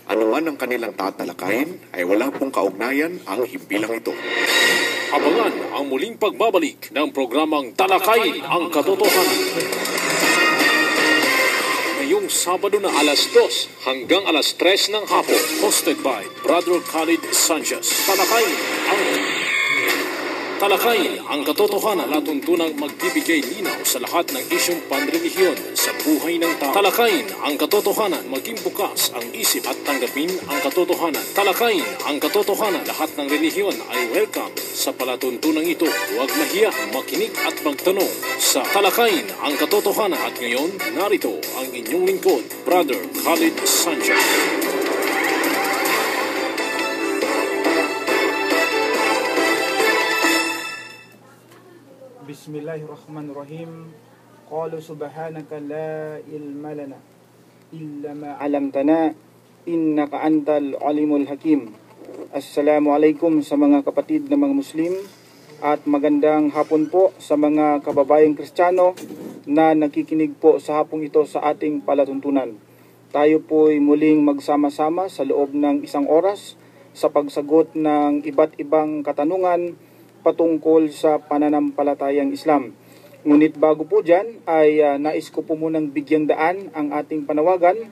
Ano man ang kanilang tatalakayin ay wala pong kaugnayan ang himpilang ito. Abangan ang muling pagbabalik ng programang Talakayin ang Katotohanan. Ngayong Sabado na alas 2 hanggang alas 3 ng hapon. Hosted by Brother Khalid Sanchez. Talakayin ang Katotohanan na tuntunang magbibigay linaw sa lahat ng isyong panrelihiyon sa buhay ng tao. Talakayin ang Katotohanan, maging bukas ang isip at tanggapin ang katotohanan. Talakayin ang Katotohanan, lahat ng relihiyon ay welcome sa palatuntunang ito. Huwag mahiya, makinig at magtanong sa Talakayin ang Katotohanan. At ngayon, narito ang inyong lingkod, Brother Khalid Sanchez. Bismillahirrahmanirrahim. Qalu subhanaka la ilma lana illa ma 'allamtana innaka antal alimul hakim. Assalamualaikum sa mga kapatid na mga Muslim at magandang hapon po sa mga kababayang Kristiyano na nakikinig po sa hapong ito sa ating palatuntunan. Tayo po'y muling magsama-sama sa loob ng isang oras sa pagsagot ng iba't ibang katanungan patungkol sa pananampalatayang Islam. Ngunit bago po dyan ay nais ko po munang bigyang daan ang ating panawagan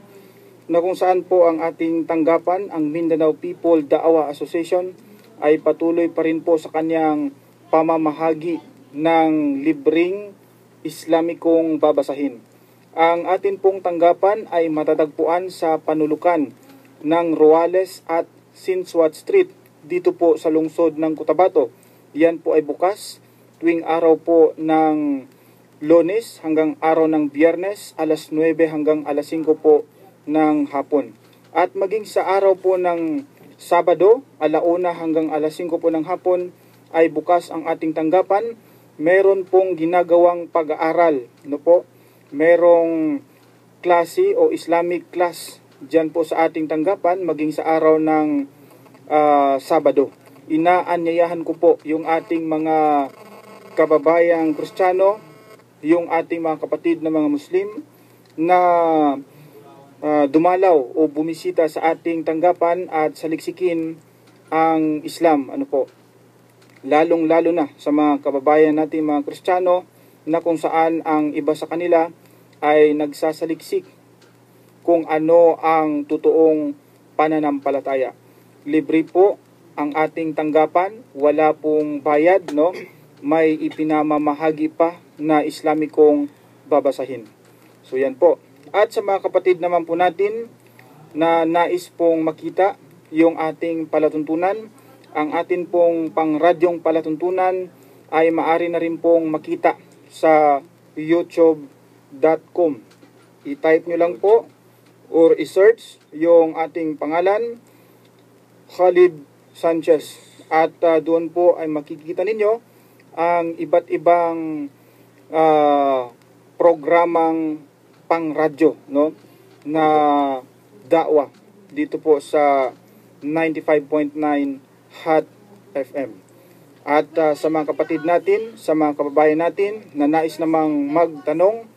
na kung saan po ang ating tanggapan, ang Mindanao People Da'wah Association, ay patuloy pa rin po sa kanyang pamamahagi ng libreng Islamikong babasahin. Ang atin pong tanggapan ay matatagpuan sa panulukan ng Roales at Sinswat Street dito po sa lungsod ng Cotabato. Yan po ay bukas tuwing araw po ng Lunes hanggang araw ng Biyernes, alas 9 hanggang alas 5 po ng hapon. At maging sa araw po ng Sabado, alauna hanggang alas 5 po ng hapon, ay bukas ang ating tanggapan. Meron pong ginagawang pag-aaral, merong klase o Islamic class dyan po sa ating tanggapan, maging sa araw ng Sabado. Inaanyayahan ko po yung ating mga kababayang Kristiyano, yung ating mga kapatid na mga Muslim na dumalaw o bumisita sa ating tanggapan at saliksikin ang Islam. Lalong-lalo na sa mga kababayan natin mga Kristiyano na kung saan ang iba sa kanila ay nagsasaliksik kung ano ang totoong pananampalataya. Libre po ang ating tanggapan, wala pong bayad, may ipinamamahagi pa na Islamikong babasahin. So yan po. At sa mga kapatid naman po natin na nais pong makita yung ating palatuntunan, ang atin pong pangradyong palatuntunan ay maaari na rin pong makita sa youtube.com. I-type nyo lang po or i-search yung ating pangalan, Khalid Sanchez, at doon po ay makikita ninyo ang iba't ibang programang pangradyo na da'wah dito po sa 95.9 Hot FM. At sa mga kapatid natin, sa mga kababayan natin na nais namang magtanong,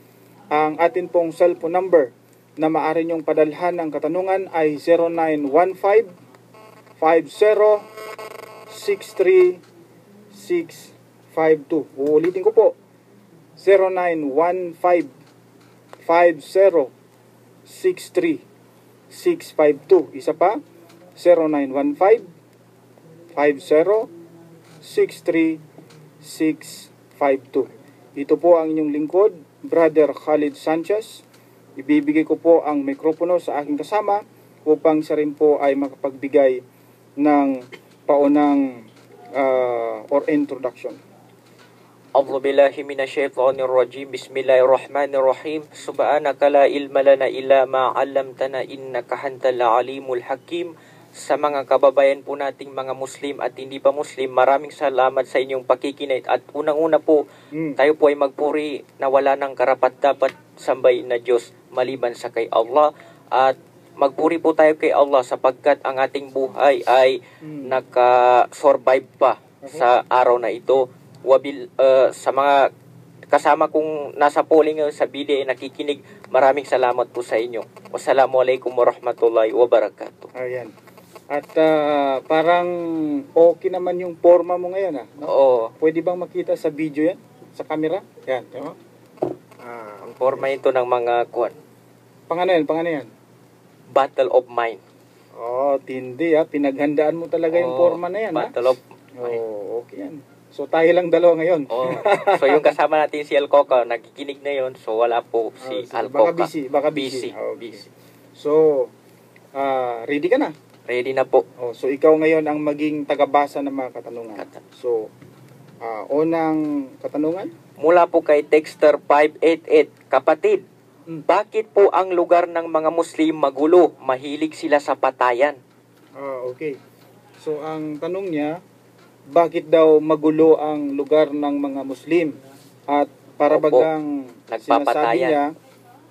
ang atin pong cellphone number na maaari nyong padalhan ng katanungan ay 0915 50-63-652. Uulitin ko po. 0915-50-63-652. Isa pa. 0915-50-63-652. Ito po ang inyong lingkod, Brother Khalid Sanchez. Ibibigay ko po ang mikropono sa aking kasama upang siya rin po ay makapagbigay ng paunang or introduction. A'udzu billahi minasyaitonir rajim. Bismillahirrahmanirrahim. Subhanaka la ilma lana illa ma 'allamtana innaka antal alimul hakim. Sa mga kababayan po nating mga Muslim at hindi pa Muslim, maraming salamat sa inyong pakikinig. At unang-una po, tayo po ay magpuri na wala ng karapat-dapat sambahin na Diyos maliban sa kay Allah. At magpuri po tayo kay Allah sapagkat ang ating buhay ay naka-survive pa sa araw na ito. Sa mga kasama kong nasa polling ngayon sa BDA nakikinig, maraming salamat po sa inyo. Wassalamualaikum warahmatullahi wabarakatuh. Ayan. At parang okay naman yung forma mo ngayon, no? Oo, Pwede bang makita sa video yan? Sa camera? Yan, no? ang forma ito ng mga Pangano yan? Battle of Mind. Oh, tindi pinaghandaan mo talaga yung forma na yan, Battle of Mind. Oh, okay yan. So tayo lang dalawa ngayon. Oh, so yung kasama natin si Alcoca, nakikinig na yun, so wala po si Alcoca. Baka busy. Okay. Busy. So, ready ka na? Ready na po. Oh, so ikaw ngayon ang maging tagabasa ng mga katanungan. So, unang katanungan? Mula po kay Texter 588, kapatid, bakit po ang lugar ng mga Muslim magulo? Mahilig sila sa patayan. Okay. So, ang tanong niya, bakit daw magulo ang lugar ng mga Muslim? At para Opo. bagang sinasabi Nagpapatayan. niya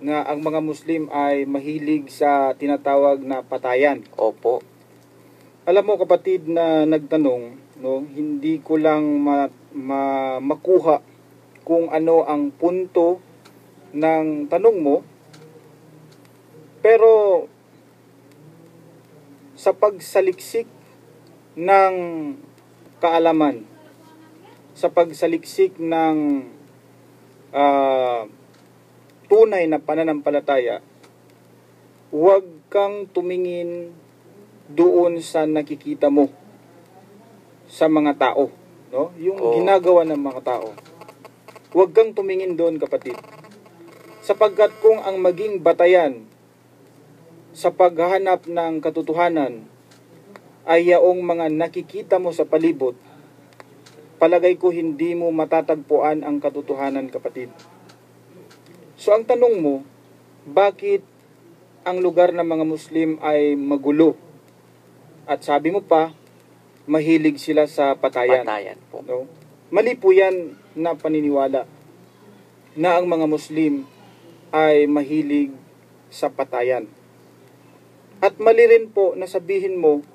na ang mga Muslim ay mahilig sa tinatawag na patayan. Opo. Alam mo kapatid na nagtanong, no, hindi ko lang makuha kung ano ang punto ng tanong mo. Pero sa pagsaliksik ng kaalaman, sa pagsaliksik ng tunay na pananampalataya, huwag kang tumingin doon sa nakikita mo sa mga tao, no? Yung ginagawa ng mga tao. Huwag kang tumingin doon, kapatid. Sapagkat kung ang maging batayan sa paghahanap ng katotohanan ay yaong mga nakikita mo sa palibot, palagay ko hindi mo matatagpuan ang katotohanan, kapatid. So ang tanong mo, bakit ang lugar ng mga Muslim ay magulo? At sabi mo pa, mahilig sila sa patayan. Patayan po. No? Mali po yan na paniniwala na ang mga Muslim ay mahilig sa patayan. At mali rin po na sabihin mo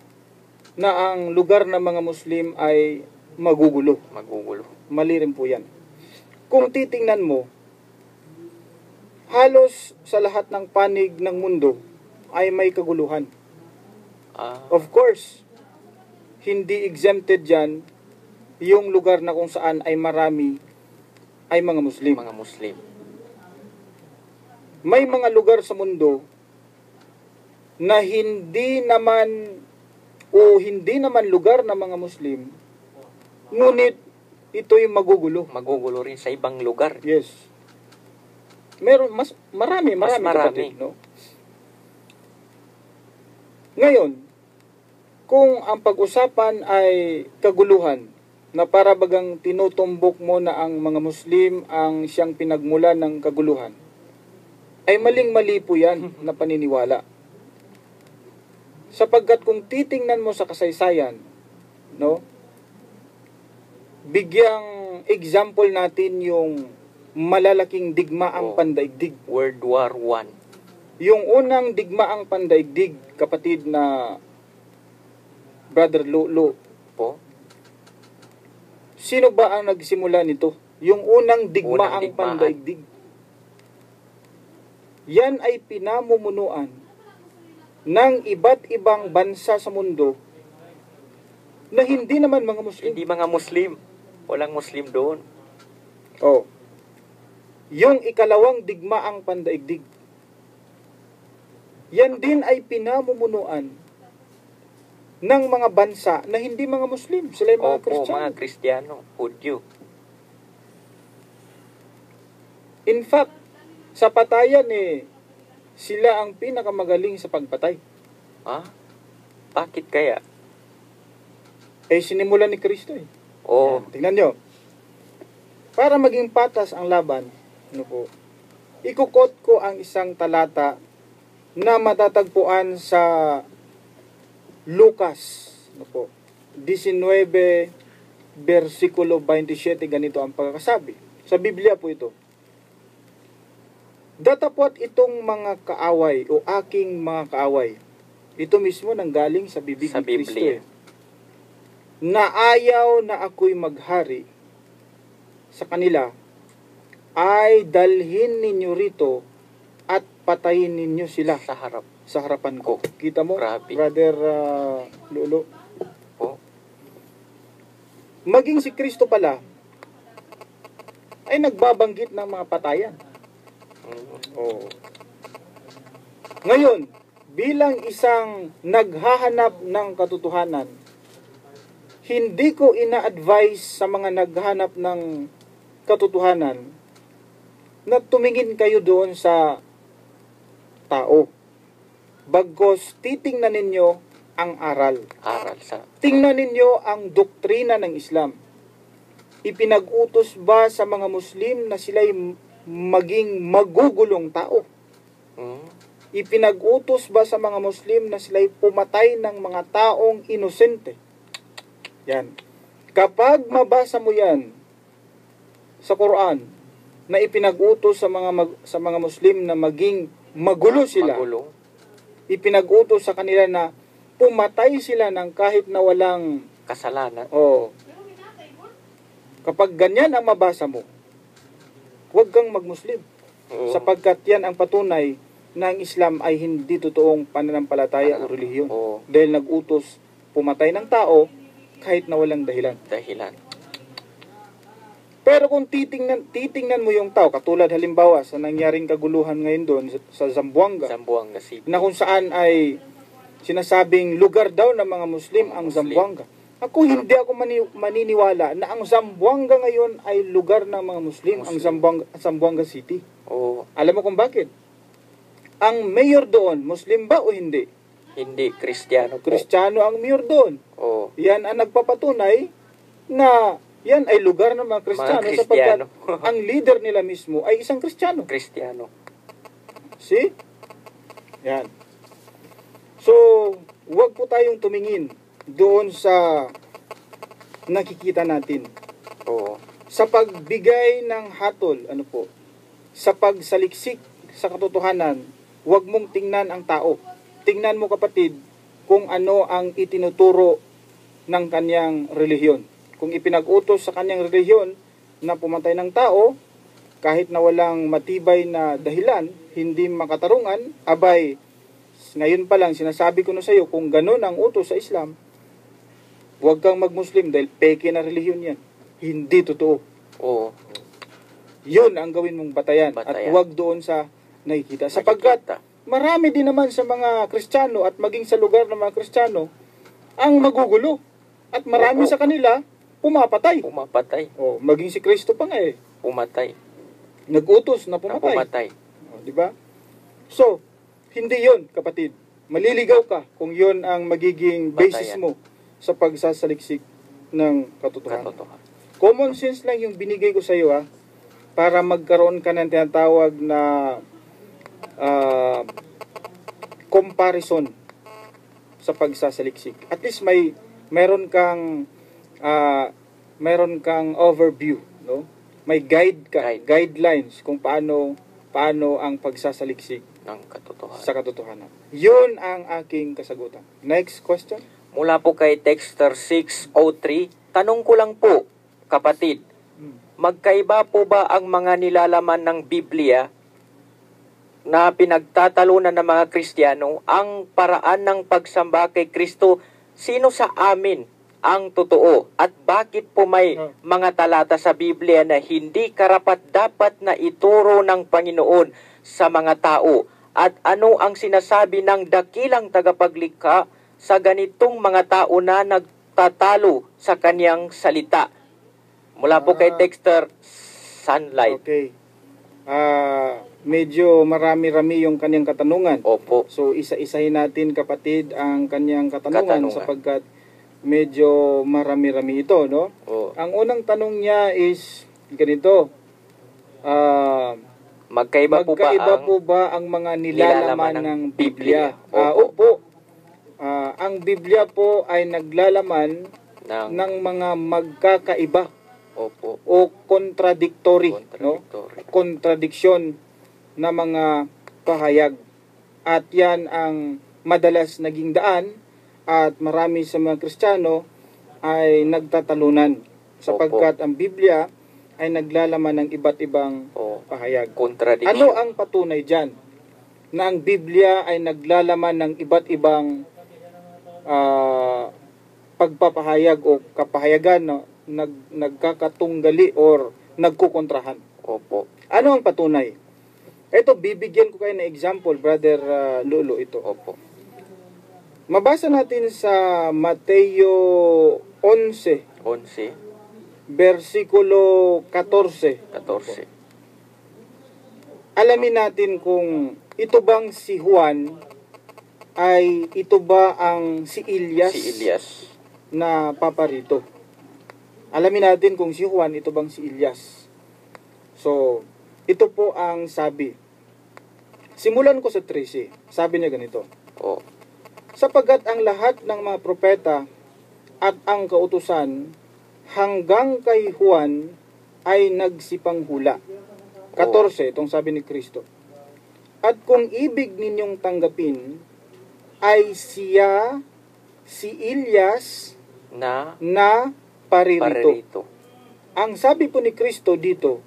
na ang lugar ng mga Muslim ay magugulo. Magugulo. Mali rin po yan. Kung titingnan mo, halos sa lahat ng panig ng mundo ay may kaguluhan. Of course, hindi exempted dyan yung lugar na kung saan ay marami ay mga Muslim. Mga Muslim. May mga lugar sa mundo na hindi naman lugar ng mga Muslim, ngunit ito'y magugulo. Magugulo rin sa ibang lugar. Yes. Meron marami kapatid, no? Ngayon, kung ang pag-usapan ay kaguluhan na para bagang tinutumbok mo na ang mga Muslim ang siyang pinagmula ng kaguluhan, ay maling-mali po yan na paniniwala. Sapagkat kung titingnan mo sa kasaysayan, no, bigyang example natin yung malalaking digmaang pandaigdig. World War I. Yung unang digmaang pandaigdig, kapatid na Brother Lolo, Po. sino ba ang nagsimula nito? Yung unang digmaang digmaan. pandaigdig. Yan ay pinamumunuan ng iba't ibang bansa sa mundo na hindi naman mga Muslim. Hindi mga Muslim. Walang Muslim doon. Oh. Yung ikalawang digmaang pandaigdig. Yan din ay pinamumunuan ng mga bansa na hindi mga Muslim. Sila yung mga Kristiyano. Mga Kristiyano. Hudyo. In fact, sa patayan sila ang pinakamagaling sa pagpatay. Bakit kaya? Sinimulan ni Kristo Oo. Tingnan nyo. Para maging patas ang laban, ikukot ko ang isang talata na matatagpuan sa Lucas 19 versikulo 27, ganito ang pagkakasabi. Sa Biblia po ito. Datapwat itong mga kaaway o aking mga kaaway. Ito mismo nanggaling sa bibig Sa ni Kristo. Biblia. Na ayaw na ako'y maghari sa kanila ay dalhin ninyo rito at patayin ninyo sila Sa harap. sa harapan ko. Kita mo, Grabe. Brother Lolo? Po. Maging si Kristo pala ay nagbabanggit ng mga patayan. Oh. Ngayon, bilang isang naghahanap ng katotohanan, hindi ko ina-advise sa mga naghahanap ng katotohanan na tumingin kayo doon sa tao. Bagkos titingnan ninyo ang aral. Aral sa... Tingnan ninyo ang doktrina ng Islam. Ipinag-utos ba sa mga Muslim na sila'y maging magugulong tao? Ipinag-utos ba sa mga Muslim na sila'y pumatay ng mga taong inosente? Yan. Kapag mabasa mo yan sa Quran na ipinag-utos sa mga Muslim na maging magulo sila, Magulo. ipinag-utos sa kanila na pumatay sila ng kahit na walang Kasalanan. kapag ganyan ang mabasa mo, huwag kang mag-Muslim. Oo. Sapagkat yan ang patunay na ang Islam ay hindi totoong pananampalataya o relihiyon. Oo. Dahil nag-utos pumatay ng tao kahit na walang dahilan. Dahilan. Pero kung titingnan mo yung tao, katulad halimbawa sa nangyaring kaguluhan ngayon doon sa Zamboanga, Zamboanga City. na kung saan ay sinasabing lugar daw ng mga Muslim ang Zamboanga. Ako hindi ako maniniwala na ang Zamboanga ngayon ay lugar ng mga Muslim, ang Zamboanga City. Oo. Alam mo kung bakit? Ang mayor doon, Muslim ba o hindi? Hindi. Kristiyano po. Kristiyano ang mayor doon. Oo. Yan ang nagpapatunay na yan ay lugar ng mga Kristiyano Mga sapagkat Kristiyano. ang leader nila mismo ay isang Kristiyano. Kristiyano. See? Yan. So, huwag po tayong tumingin doon sa nakikita natin. Oo. Sa pagbigay ng hatol, sa pagsaliksik sa katotohanan, huwag mong tingnan ang tao. Tingnan mo kapatid kung ano ang itinuturo ng kanyang relihiyon. Kung ipinag-utos sa kanyang relihiyon na pumatay ng tao, kahit na walang matibay na dahilan, hindi makatarungan, abay, ngayon pa lang sinasabi ko na sa iyo, kung ganun ang utos sa Islam, huwag kang mag-Muslim dahil peke na relihiyon yan. Hindi totoo. Oo. Yun ang gawin mong batayan. At Batayan. huwag doon sa nakikita. Sapagkat marami din naman sa mga Kristiyano at maging sa lugar ng mga Kristiyano ang magugulo. At marami Oo. sa kanila pumapatay. Pumapatay. Maging si Kristo pa nga Pumatay. nag-utos na Na pumatay. pumatay. Di ba? So, hindi yon kapatid. Maliligaw ka kung yon ang magiging basis Batayan. mo sa pagsasaliksik ng katotohanan. Katotohanan. Common sense lang yung binigay ko sa iyo para magkaroon ka ng tinatawag na comparison sa pagsasaliksik. At least meron kang overview, no? May guidelines kung paano ang pagsasaliksik Ng katotohanan. sa katotohanan. 'Yun ang aking kasagutan. Next question. Mula po kay Texter 603, tanong ko lang po, kapatid, magkaiba po ba ang mga nilalaman ng Biblia na pinagtatalunan ng mga Kristiyano ang paraan ng pagsamba kay Kristo? Sino sa amin ang totoo? At bakit po may mga talata sa Biblia na hindi karapat-dapat na ituro ng Panginoon sa mga tao? At ano ang sinasabi ng dakilang tagapaglikha sa ganitong mga tao na nagtatalo sa kanyang salita? Mula po kay Texter Sunlight. Okay. Medyo marami-rami yung kanyang katanungan. Opo. So isa-isahin natin kapatid ang kanyang katanungan. Sapagkat medyo marami-rami ito, no? Oo. Ang unang tanong niya is ganito. Magkaiba po ba ang mga nilalaman ng Biblia? Opo. Ang Biblia po ay naglalaman ng mga magkakaiba. Opo. O contradictory, no? Kontradiksyon na mga pahayag. At yan ang madalas naging daan at marami sa mga Kristiyano ay nagtatalunan. Sapagkat ang Biblia ay naglalaman ng iba't ibang Oo. pahayag. Contradiction. Ano ang patunay dyan? Na ang Biblia ay naglalaman ng iba't ibang pagpapahayag o kapahayagan na nagkakatunggali or nagkukontrahan. Opo. Ano ang patunay? Ito, bibigyan ko kayo ng example, Brother Lolo, ito. Opo. Mabasa natin sa Mateo 11, 11, versikulo 14. 14. Alamin natin kung ito bang si Juan ay ito ba ang si Elias, Si Elias. na paparito. Alamin natin kung si Juan ito bang si Elias. So, ito po ang sabi. Simulan ko sa 13. Sabi niya ganito. Oo. Sapagat ang lahat ng mga propeta at ang kautusan hanggang kay Juan ay nagsipanghula. 14, itong sabi ni Kristo. At kung ibig ninyong tanggapin, ay siya, si Elias, Na na paririto. paririto. Ang sabi po ni Kristo dito,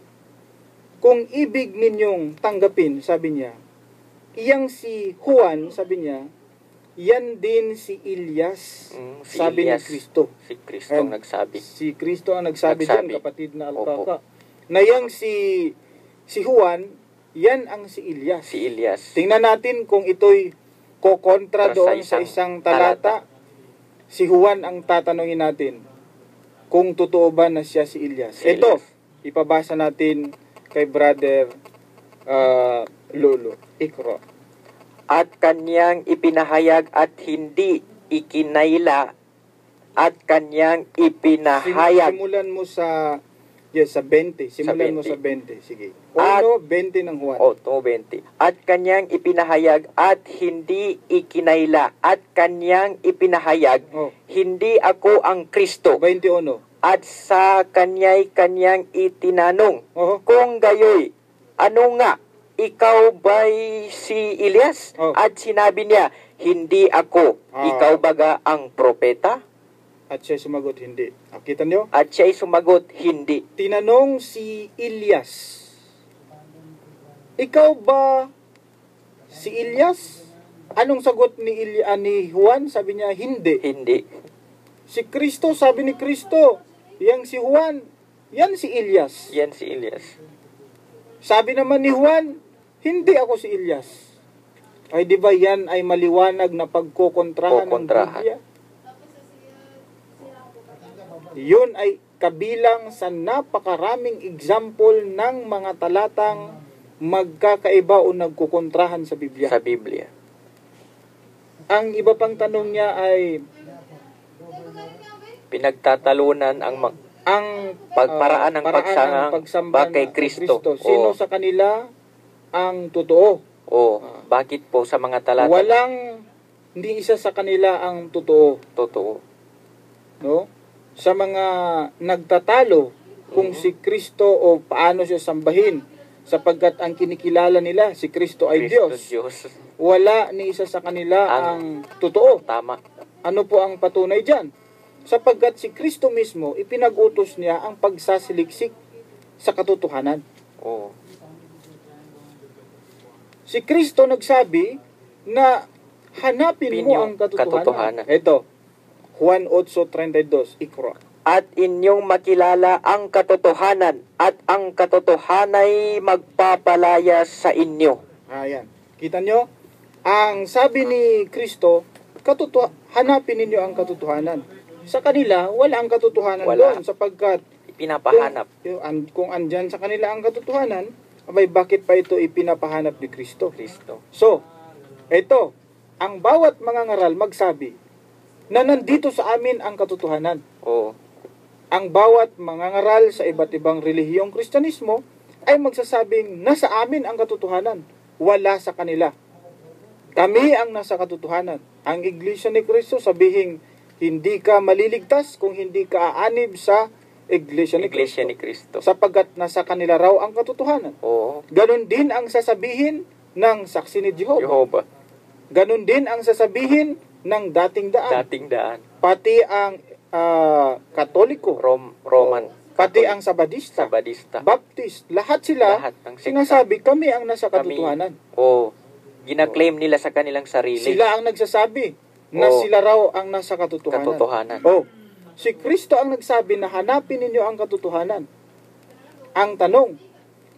kung ibig ninyong tanggapin, sabi niya, iyang si Juan, sabi niya, yan din si Elias, Si sabi Elias. ni Kristo. Si Kristo ang Ayan. nagsabi. Si Kristo ang nagsabi Nagsabi. doon, kapatid na Opo. Alcaka. Na yang si Juan, yan ang si Elias. Si Elias. Tingnan natin kung ito'y kokontra Para sa doon sa isang isang talata. Si Juan ang tatanungin natin kung totoo ba na siya si Elias. Si Ito, Elias. ipabasa natin kay Brother Lolo Ikro. At kanyang ipinahayag at hindi ikinayla at kanyang ipinahayag. Simulan mo sa sa 20. Simulan mo 20. sa 20. Sige. At- 20 ng Juan. O, 20. At kanyang ipinahayag at hindi ikinayla at kanyang ipinahayag, Oh. hindi ako ang Kristo. 21. At sa kanyang itinanong, Oh. kung gayoy, ano nga, ikaw ba'y si Elias? Oh. At sinabi niya, hindi ako. Ah. Ikaw baga ang propeta? At siya sumagot, hindi. Kita niyo? At siya'y sumagot, hindi. Tinanong si Elias, ikaw ba si Elias? Anong sagot ni Juan? Sabi niya, hindi. Hindi. Si Kristo, sabi ni Kristo, yang si Juan, yan si Elias. Yan si Elias. Sabi naman ni Juan, hindi ako si Elias. Ay di ba yan ay maliwanag na pagkokontrahan ng Kokontrahan. Biblia? Yun ay kabilang sa napakaraming example ng mga talatang magkakaiba o nagkukontrahan sa Biblia. Sa Biblia. Ang iba pang tanong niya ay Pinagtatalunan ang pagparaan ng pagsamba kay Kristo. Sino Oo. sa kanila ang totoo? O, bakit po sa mga talata? Hindi isa sa kanila ang totoo. Totoo. No? Sa mga nagtatalo kung si Kristo o paano siya sambahin, sapagkat ang kinikilala nila si Kristo ay Kristo Diyos. Wala ni isa sa kanila ang totoo. Tama. Ano po ang patunay dyan? Sapagkat si Kristo mismo, ipinag-utos niya ang pagsasiliksik sa katotohanan. Oo. Si Kristo nagsabi na hanapin mo ang katotohanan. Ito, Juan 8:32, ikro. At inyong makilala ang katotohanan at ang katotohanay magpapalaya sa inyo. Ayan. Kita nyo? Ang sabi ni Kristo, hanapin ninyo ang katotohanan. Sa kanila, wala ang katotohanan Wala. doon sapagkat Pinapahanap. kung andyan sa kanila ang katotohanan, abay bakit pa ito ipinapahanap ni Kristo? Kristo. So, ito, ang bawat mga ngaral magsabi na nandito sa amin ang katotohanan. Oo. Ang bawat mga ngaral sa iba't ibang relihiyong Kristyanismo ay magsasabing nasa amin ang katotohanan, wala sa kanila. Kami ang nasa katotohanan. Ang Iglesia ni Kristo sabihing hindi ka maliligtas kung hindi ka aanib sa Iglesia ni Iglesia Kristo. ni Kristo. Sapagkat nasa kanila raw ang katotohanan. Oo. Ganon din ang sasabihin ng saksi ni Jehovah. Jehovah. Ganon din ang sasabihin ng dating daan. Dating daan. Pati ang Katoliko. Roman. Pati ang Sabadista, Sabadista. Baptist, lahat sila Lahat ng sekta. sinasabi kami ang nasa katotohanan. Gina-claim nila sa kanilang sarili. Sila ang nagsasabi na Oo. sila raw ang nasa katotohanan. Katotohanan. Si Kristo ang nagsabi na hanapin ninyo ang katotohanan. Ang tanong,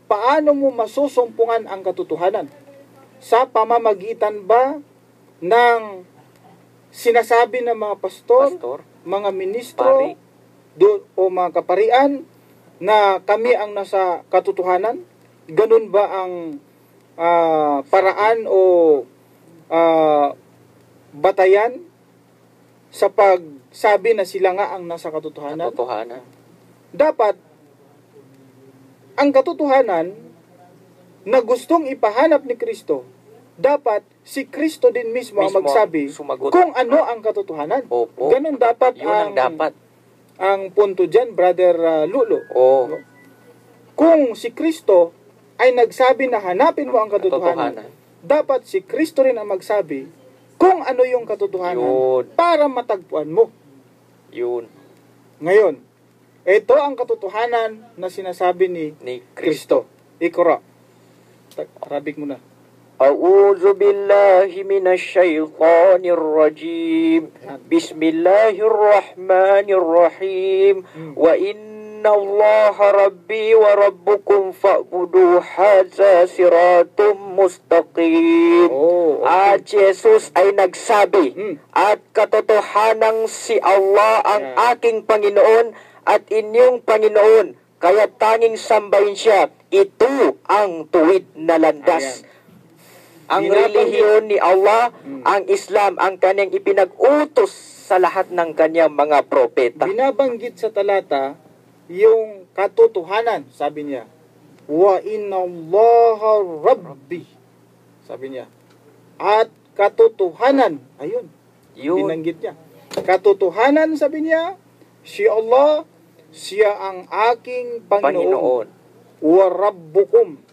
paano mo masusumpungan ang katotohanan? Sa pamamagitan ba ng sinasabi ng mga pastor, mga ministro, Pari. o mga kaparian na kami ang nasa katotohanan? Ganun ba ang paraan o batayan sa pagsabi na sila nga ang nasa katotohanan? Katotohanan. Dapat ang katotohanan na gustong ipahanap ni Kristo, dapat si Kristo din mismo ang magsabi sumagot. kung ano ang katotohanan. Opo. Ganun dapat Yun ang dapat. ang punto dyan, Brother Lulo. Oo. Kung si Kristo ay nagsabi na hanapin mo ang katotohanan, dapat si Kristo rin ang magsabi kung ano yung katotohanan Yun. para matagpuan mo. Yun. Ngayon, ito ang katotohanan na sinasabi ni Ni Kristo. Kristo. Ikra. Arabik mo na. A'udzu billahi minasy syaithanir rajim. Bismillahirrahmanirrahim. Wa inna Allaha rabbi wa rabbukum fa'budu hadza siratum mustaqim. At Jesus ay nagsabi, at katotohanang si Allah ang aking Panginoon at inyong Panginoon, kaya tanging sambahin siya. Ito ang tuwid na landas. Ang relihiyon ni Allah, ang Islam, ang kanyang ipinag-utos sa lahat ng kanyang mga propeta. Binabanggit sa talata yung katotohanan, sabi niya. Wa inna Allaha rabbi. Sabi niya. At katotohanan, ayun, Yun. binanggit niya. Katotohanan, sabi niya, si Allah, siya ang aking Panginoon. Wa rabbukum,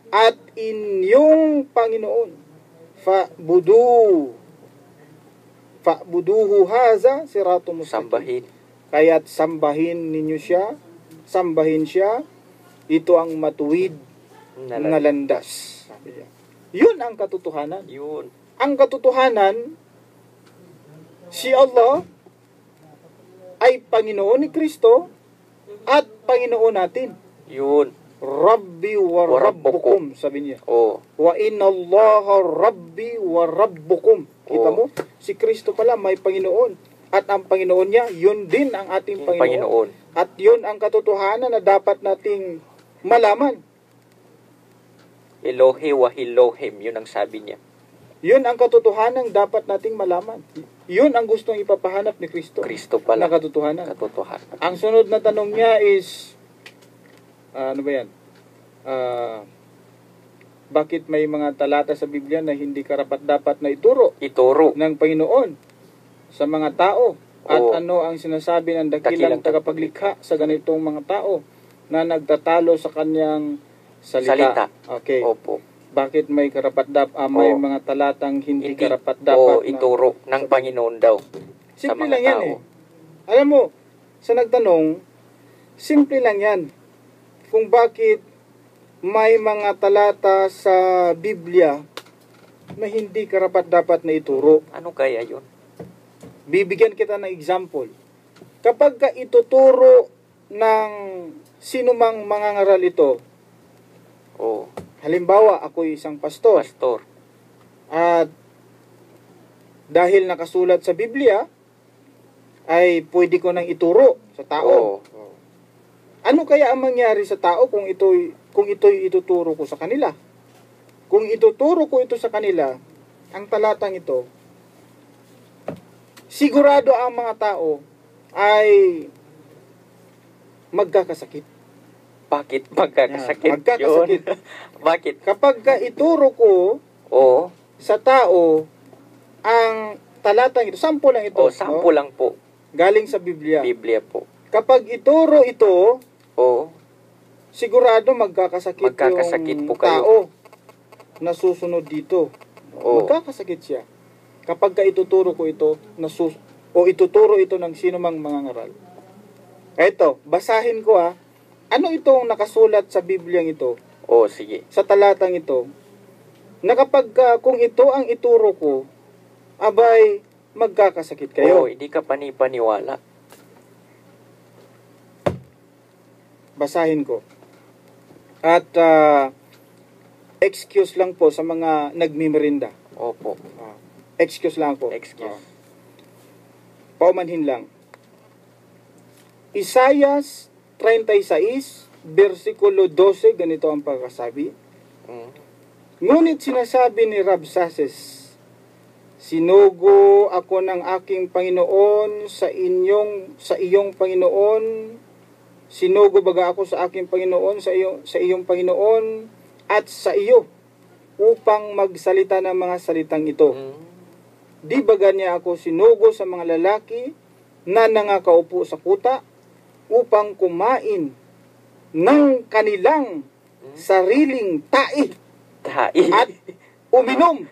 at inyong Panginoon. Fa'buduhu haza siratum mustaqim. Sambahin. Kaya't sambahin ninyo siya, sambahin siya, ito ang matuwid na landas. Sabi niya. Yun ang katotohanan. Yun. Ang katotohanan, si Allah ay Panginoon ni Kristo at Panginoon natin. Yun. Rabbi wa rabbukum, sabi niya. Oh. Wa inna Allaha rabbi wa rabbukum. Kita mo, si Kristo pala may Panginoon. At ang Panginoon niya, yun din ang ating Panginoon. At yun ang katotohanan na dapat nating malaman. Elohe wa Elohim, yun ang sabi niya. Yun ang katotohanan dapat nating malaman. Yun ang gustong ipapahanap ni Kristo. Kristo pala. Na katotohanan. Katotohanan. Ang sunod na tanong niya is, ano ba yan? Bakit may mga talata sa Biblia na hindi karapat-dapat na ituro ng Panginoon sa mga tao? At ano ang sinasabi ng dakilang tagapaglikha sa ganitong mga tao na nagtatalo sa kanyang salita? Okay. Opo. Bakit may may mga talatang hindi karapat-dapat ituro ng Panginoon daw? Simple lang yan eh. Alam mo, sa nagtanong, simple lang yan. Kung bakit may mga talata sa Biblia na hindi karapat-dapat na ituro. Ano kaya yun? Bibigyan kita ng example. Kapag ka ituturo ng sinumang mangangaral ito, halimbawa, ako'y isang pastor. At dahil nakasulat sa Biblia, ay pwede ko nang ituro sa tao. Ano kaya ang mangyari sa tao kung ito'y ituturo ko sa kanila? Kung ituturo ko ito sa kanila, ang talatang ito, sigurado ang mga tao ay magkakasakit. Bakit magkakasakit? Magkakasakit. Bakit? Kapag ituro ko sa tao ang talatang ito, sample lang ito. Sample lang po. Galing sa Biblia. Biblia po. Kapag ituro ito, sigurado magkakasakit yung po kayo. tao na susunod dito. Magkakasakit siya. Kapag ituturo ko ito, ituturo ito ng sino mang mangangaral. Ito, basahin ko Ano itong nakasulat sa Bibliang ito, Oh, sige. sa talatang ito, na kapag kung ito ang ituro ko, abay, magkakasakit Oh, kayo. hindi ka panipaniwala. Basahin ko. At excuse lang po sa mga nagmimerinda. Opo. Excuse lang po. Excuse. Paumanhin lang. Isayas 36, versikulo 12, ganito ang pagkasabi. Mm. Ngunit sinasabi ni Rabsaces, sinugo ako ng aking Panginoon sa iyong Panginoon. Sinugo baga ako sa aking Panginoon sa iyong Panginoon at sa iyo upang magsalita ng mga salitang ito. Mm. Di baga niya ako sinugo sa mga lalaki na nangakaupo sa kuta upang kumain ng kanilang sariling tae Tahi. at uminom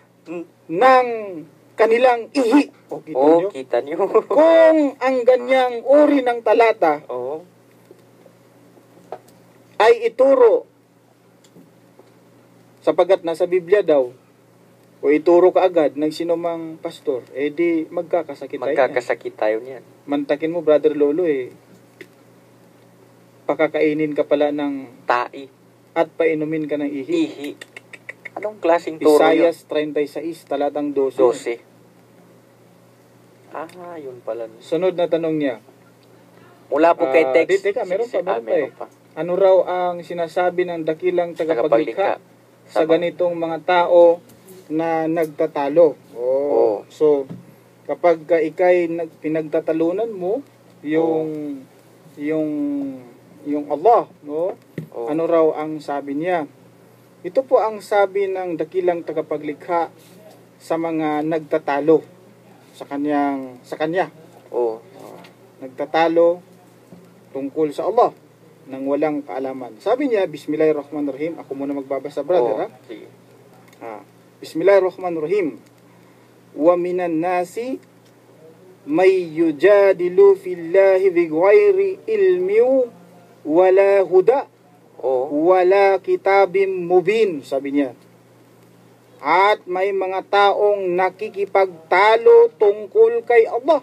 ng kanilang ihi. O, kita Oh, nyo? kita niyo. Kung ang ganyang uri ng talata Oh. ay ituro sapagat nasa Biblia daw o ituro ka agad ng sinumang pastor, eh di magkakasakit tayo. Magkakasakit tayo niyan. Mantakin mo, Brother Lolo, pakakainin ka pala ng Tahi. at painumin ka ng ihi. Ihi. Anong klaseng turo yun? Isayas 36, talatang 12. 12. Yun pala. Sunod na tanong niya, Mula po kay text. teka, meron pa, meron pa meron pa. ano raw ang sinasabi ng dakilang tagapaglikha Tagapaglikha. sa ganitong mga tao na nagtatalo? Oo. So, kapag ikay pinagtatalunan mo yung Allah, no? Oo. Ano raw ang sabi niya? Ito po ang sabi ng dakilang tagapaglikha sa mga nagtatalo sa kanya. Oo. Nagtatalo tungkol sa Allah nang walang kaalaman. Sabi niya, Bismillahirrahmanirrahim. Ako muna magbabasa, brother, ha? Sige. Bismillahirrahmanirrahim. Wa minan nasi may yujadilu fillahi bighairi ilmi wala huda Oo. wala kitabim mubin, sabi niya. At may mga taong nakikipagtalo tungkol kay Allah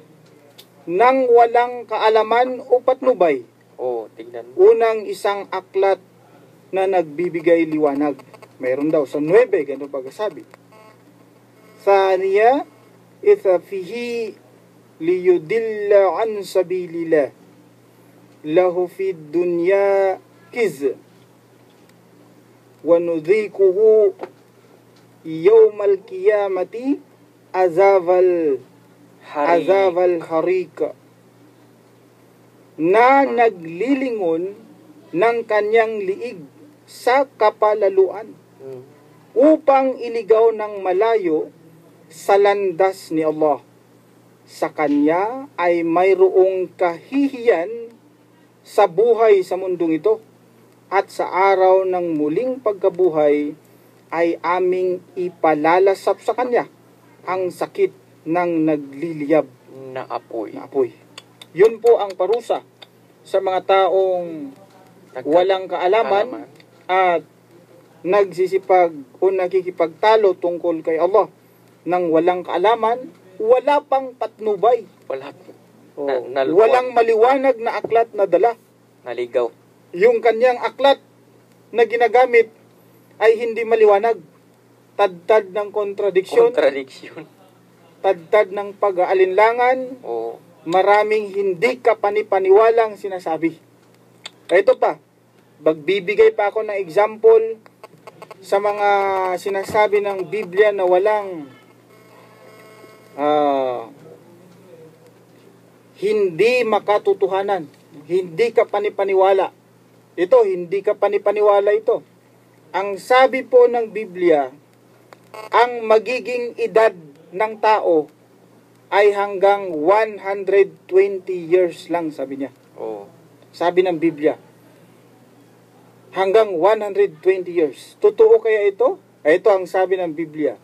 nang walang kaalaman o patnubay. Oo, tignan mo. Unang isang aklat na nagbibigay liwanag. Mayroon daw sa 9, ganito pagkasabi. Thaniya, itha fihi liyudilla an sabilillah. Lahu fid dunya kiz. Wa nudhikuhu yawmal qiyamati azabal harika. Na naglilingon ng kanyang liig sa kapalaluan Mm. upang iligaw ng malayo sa landas ni Allah. Sa kanya ay mayroong kahihiyan sa buhay sa mundong ito, at sa araw ng muling pagkabuhay ay aming ipalalasap sa kanya ang sakit ng nagliliyab Na apoy. na apoy. Yun po ang parusa sa mga taong walang kaalaman at nagsisipag o nakikipagtalo tungkol kay Allah nang walang kaalaman, wala pang patnubay. Wala. O, Naluwag. walang maliwanag na aklat na dala. Naligaw. Yung kanyang aklat na ginagamit ay hindi maliwanag. Tadtad ng kontradiksyon, Contradiction. tadtad ng pag-aalinlangan, Oo. maraming hindi kapanipaniwalang sinasabi. Ito pa, magbibigay pa ako ng example sa mga sinasabi ng Biblia na walang hindi makatutuhanan, hindi ka panipaniwala. Ito, hindi ka panipaniwala ito. Ang sabi po ng Biblia, ang magiging edad ng tao ay hanggang 120 years lang, sabi niya. Oo. Sabi ng Biblia. Hanggang 120 years. Totoo kaya ito? Ito ang sabi ng Biblia.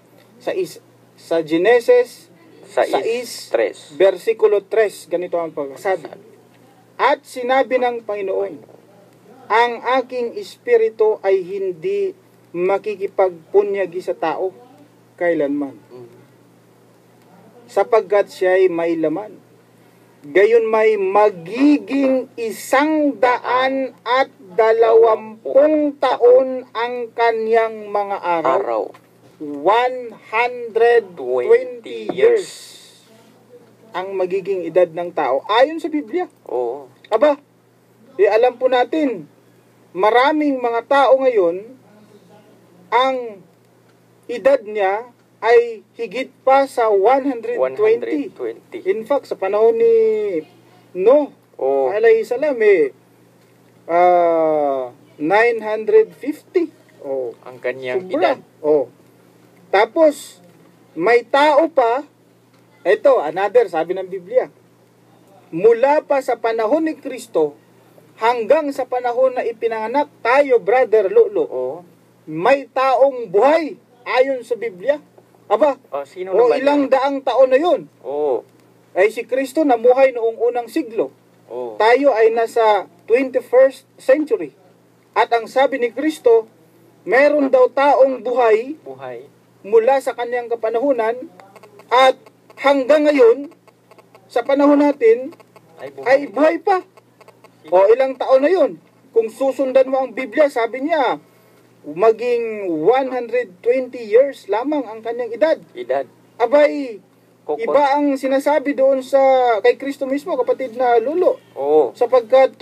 Sa Genesis, Sa 6, versikulo 3, ganito ang pagsasabi. At sinabi ng Panginoon, ang aking espiritu ay hindi makikipagpunyagi sa tao kailanman, sapagkat siya ay may laman. Gayon may magiging 120 taon ang kanyang mga araw. 120 years ang magiging edad ng tao ayon sa Biblia. Oo. Aba, alam po natin, maraming mga tao ngayon, ang edad niya ay higit pa sa 120. 120. In fact, sa panahon ni Noah, alayhi salam, 950. Ang kanyang sobra. edad. Tapos, may tao pa, ito, another, sabi ng Biblia, mula pa sa panahon ni Kristo hanggang sa panahon na ipinanganak tayo, Brother Lolo, may taong buhay ayon sa Biblia. Aba, sino naman ilang daang taon na yun. Ay si Kristo namuhay noong unang siglo. Tayo ay nasa 21st century. At ang sabi ni Kristo, meron daw taong buhay mula sa kanyang kapanahunan at hanggang ngayon, sa panahon natin, ay buhay pa. Ilang taon na yun. Kung susundan mo ang Biblia, sabi niya, maging 120 years lamang ang kanyang edad. Abay, iba ang sinasabi doon kay Kristo mismo, kapatid na Lolo. Sapagkat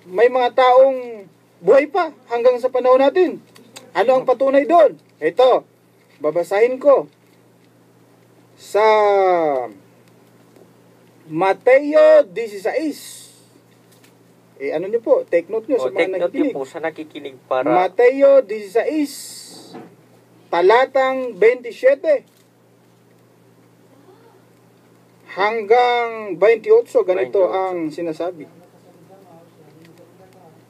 may mga taong buhay pa hanggang sa panahon natin. Ano ang patunay doon? Ito, babasahin ko. Sa Mateo 16. Ano nyo po? Take note nyo sa mga nakikinig. Po sa nakikinig para... Mateo 16, talatang 27 hanggang 28, ganito ang sinasabi.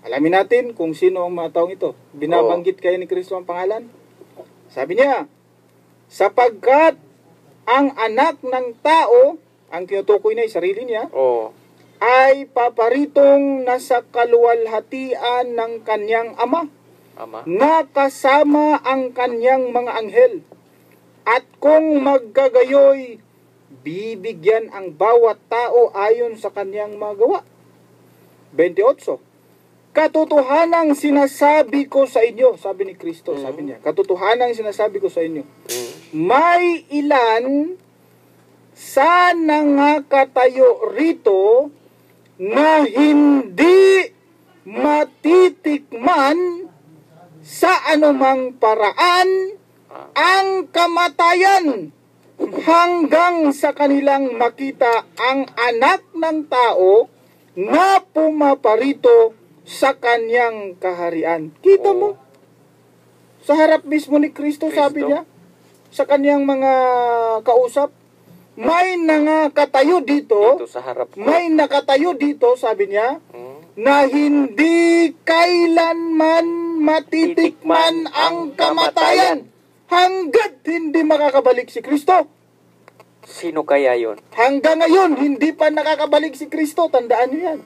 Alamin natin kung sino ang mga taong ito. Binabanggit kayo ni Kristo ang pangalan. Sabi niya, sapagkat ang anak ng tao, ang tinutukoy na ay sarili niya, ay paparitong nasa kaluwalhatian ng kanyang ama, na kasama ang kanyang mga anghel. At kung maggagayoy, bibigyan ang bawat tao ayon sa kanyang mga gawa. 28. Katotohanang sinasabi ko sa inyo, sabi ni Kristo, sabi niya, katotohanang sinasabi ko sa inyo, may ilan sa nangakatayo rito na hindi matitikman sa anumang paraan ang kamatayan hanggang sa kanilang makita ang anak ng tao na pumaparito sa kanyang kaharian. Kita mo? Sa harap mismo ni Kristo, sabi niya, sa kanyang mga kausap, may nakatayo dito, sa harap ko. May nakatayo dito, sabi niya, na hindi kailanman matitikman ang kamatayan hanggat hindi makakabalik si Kristo. Sino kaya yon? Hanggang ngayon, hindi pa nakakabalik si Kristo. Tandaan niyo yan.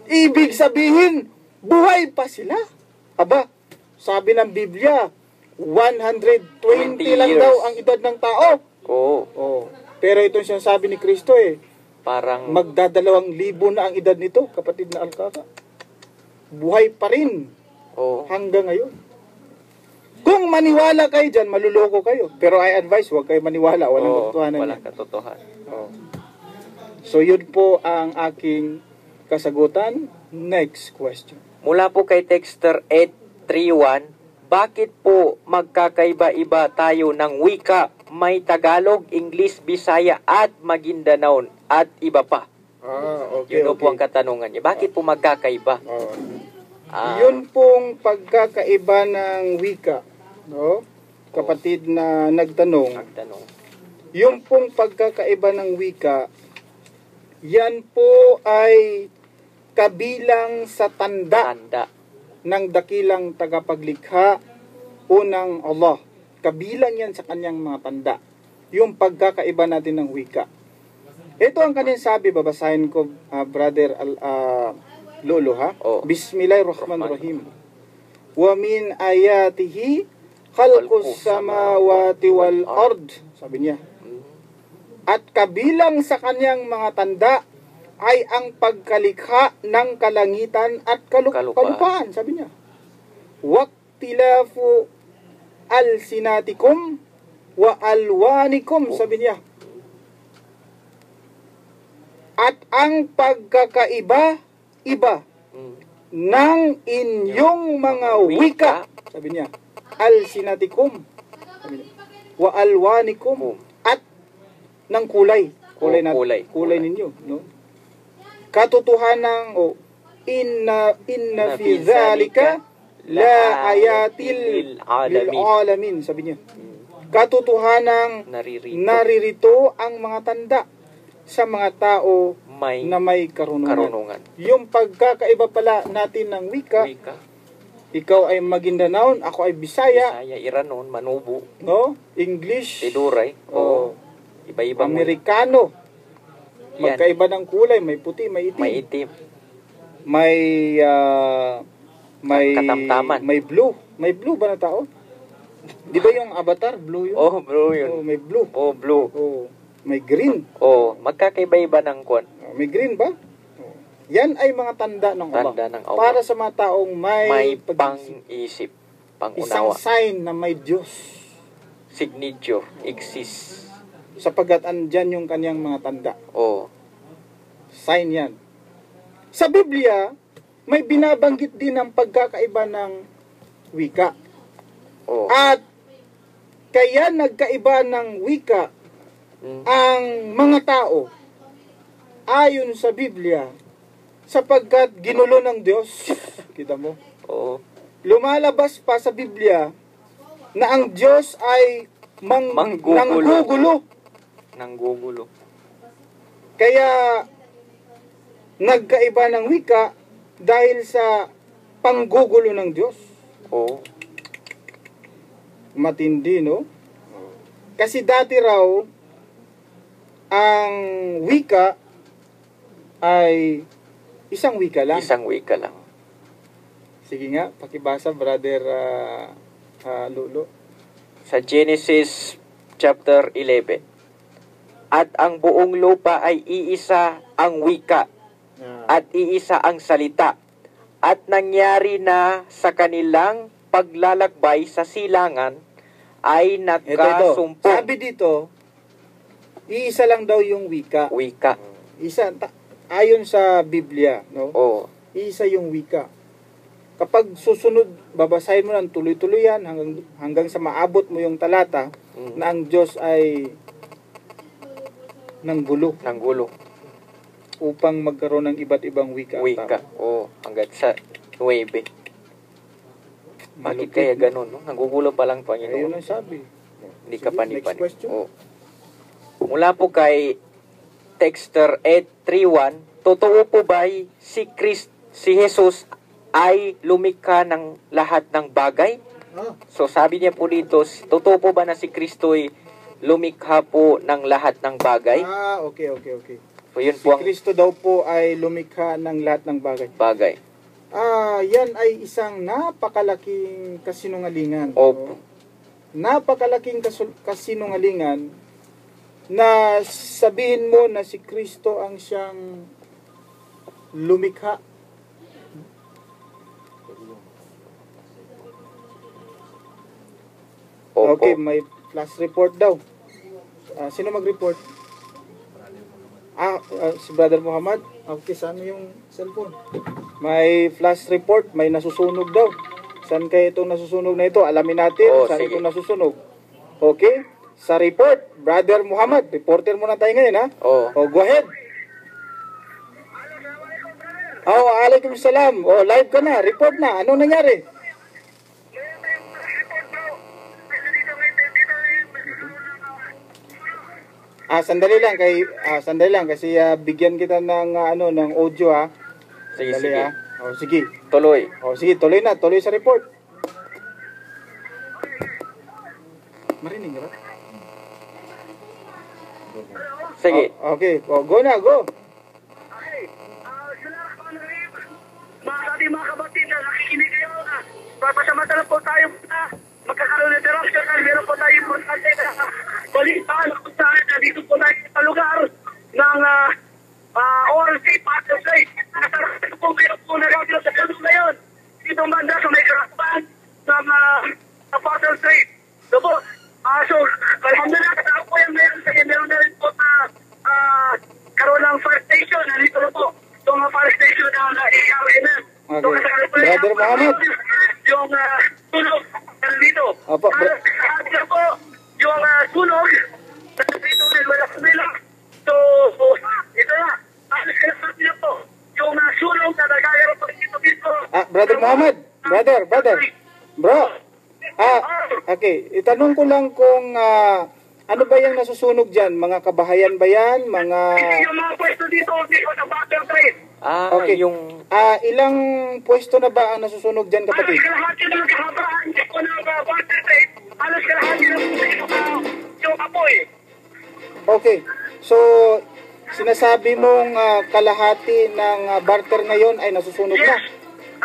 Ibig sabihin, buhay pa sila. Aba, sabi ng Biblia, 120 lang years daw ang edad ng tao. Pero ito yung sinasabi ni Kristo parang magdadalawang-libo na ang edad nito, kapatid na Alcaka. Buhay pa rin hanggang ngayon. Kung maniwala kayo dyan, maluloko kayo. Pero I advise, huwag kayo maniwala. Walang katotohanan. Walang katotohanan. So yun po ang aking kasagutan. Next question. Mula po kay Texter 831, bakit po magkakaiba-iba tayo ng wika? May Tagalog, English, Bisaya at Maguindanao at iba pa. Yun po ang katanungan niya. Bakit po magkakaiba? Yun pong pagkakaiba ng wika, no? Kapatid na nagtanong. Yung pong pagkakaiba ng wika, yan po ay kabilang sa tanda ng dakilang tagapaglikha, unang Allah. Kabilang yan sa kanyang mga tanda. Yung pagkakaiba natin ng wika. Ito ang kanyang sabi, babasahin ko, Brother Lolo ha? Oo. Bismillahirrahmanirrahim. Wa min ayatihi khalqus samawati wal ard. Sabi niya. At kabilang sa kanyang mga tanda ay ang pagkalikha ng kalangitan at kalupaan. Sabi niya. Waqtilafu alsinatikum wa alwanikum. Sabi niya. At ang pagkakaiba-iba ng inyong mga wika, sabi niya, alsinatikum, sabi niya, wa alwanikum, at ng kulay, kulay ninyo, no? Katotohanan, inna fi dhalika la ayatil lil alamin, sabi niya. Katotohanan, naririto ang mga tanda sa mga tao na may karunungan. Yung pagkakaiba pala natin ng wika, ikaw ay Maguindanaon, ako ay Bisaya, Iranon, Manubo, no? English, Tiduray, iba-iba Amerikano. Magkaiba ng kulay, may puti, may itim. May katamtaman. May blue. May blue ba na tao? Di ba yung Avatar, blue yun? Blue yun. May blue. Blue. May green. Magkakaiba-iba ng kwan. May green ba? Yan ay mga tanda ng Allah. Para sa mga taong may pang-isip, isang pang-unawa. sign na may Diyos. Signature, exist. Sapagat andyan yung kanyang mga tanda. Sign yan. Sa Biblia, may binabanggit din ang pagkakaiba ng wika. At kaya nagkaiba ng wika ang mga tao ayon sa Biblia sapagkat ginulo ng Diyos. Kita mo? Lumalabas pa sa Biblia na ang Diyos ay nanggugulo. Kaya nagkaiba ng wika dahil sa panggugulo ng Diyos. Matindi, no? Kasi dati raw ang wika ay isang wika lang. Sige nga, pakibasa, brother Lolo. Sa Genesis chapter 11. At ang buong lupa ay iisa ang wika at iisa ang salita. At nangyari na sa kanilang paglalakbay sa silangan ay nagkasumpo. Sabi dito, iisa lang daw yung wika. Isa, ayon sa Biblia, no? Iisa yung wika. Kapag susunod, babasahin mo ng tuloy-tuloy yan hanggang sa maabot mo yung talata na ang Diyos ay nanggulo. Upang magkaroon ng iba't ibang wika. Hanggang sa 9. Bakit kaya ganun, no? Nagugulo pa lang, Panginoon. Ayun ang sabi. Hindi ka pani-pani. Next question. Mula po kay Texter 831, totoo po ba si Jesus ay lumikha ng lahat ng bagay? So sabi niya po dito, totoo po ba na si Kristo ay lumikha po ng lahat ng bagay? Okay. So yun Si Kristo daw po ay lumikha ng lahat ng bagay. Yan ay isang napakalaking kasinungalingan. Napakalaking kasinungalingan na sabihin mo na si Kristo ang siyang lumikha. Okay, may flash report daw. Sino mag-report? Si Brother Muhammad. Okay, saan yung cellphone? May flash report, may nasusunog daw. Saan kaya itong nasusunog na ito? Alamin natin saan ito nasusunog. Okay? Sa report, Brother Muhammad, reporter muna tayo ngayon, ha? Go ahead. Alaikum salam. Live ka na, report na. Anong nangyari? Sandali lang kasi bigyan kita ng ng audio, ha. Sige. Sige. Tuloy. Tuloy sa report. Marinig ba? Sige. Okay, go na. ating mga kapatid na nakikinig kayo na papasamantala po tayo na magkakaroon ng interruption at meron po tayo importante na balita na kung saan na dito po tayo sa lugar ng ORC Battle Site. Nasarap po meron po nagagawin sa kanong na yun. Dito banda sa may karapan ng Battle Site. So po, so alhamdulillah katao po yung meron na rin po karoon ng fire station. Nandito na po itong fire station na ARNM. So Brother Muhammad. Yung sunog nandito. Opo. At po, yung sunog nandito rin wala sa nila. So, ito na. Alis ka na po. Yung sunog na nagkakaroon pa dito. Brother Muhammad. Brother. Bro. Okay. Itanong ko lang kung ano ba yung nasusunog dyan? Mga kabahayan ba yan? Mga... Yung mga pwesto dito sa Battle Trade. Okay. Ilang pwesto na ba ang nasusunog dyan, kapatid? Alas kalahati ng kahabaan ko ng Battle Trade. Alas kalahati ng yung apoy. Okay. So, sinasabi mong kalahati ng barter ngayon ay nasusunog na? Yes.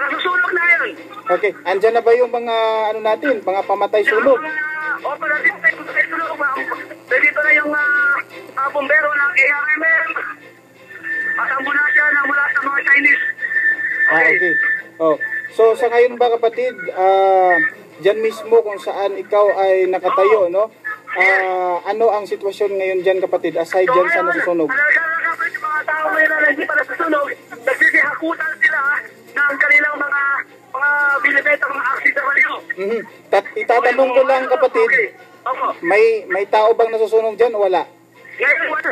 Nasusunog na yun. Okay. Andyan na ba yung mga mga pamatay sunog? Opo, nandito na yung bombero ng ARMM at ambulansya na mula sa mga Chinese. Okay. So sa ngayon ba, kapatid, dyan mismo kung saan ikaw ay nakatayo, no? Ano ang sitwasyon ngayon dyan, kapatid, aside dyan sa nasusunog? Kapit yung mga tao ngayon na hindi pa nasusunog, nagsisihakutan sila ng kanilang mga binibetang mga aksidaryo. Itatanong ko lang, kapatid, may tao bang nasusunog dyan o wala? Ngayon wala,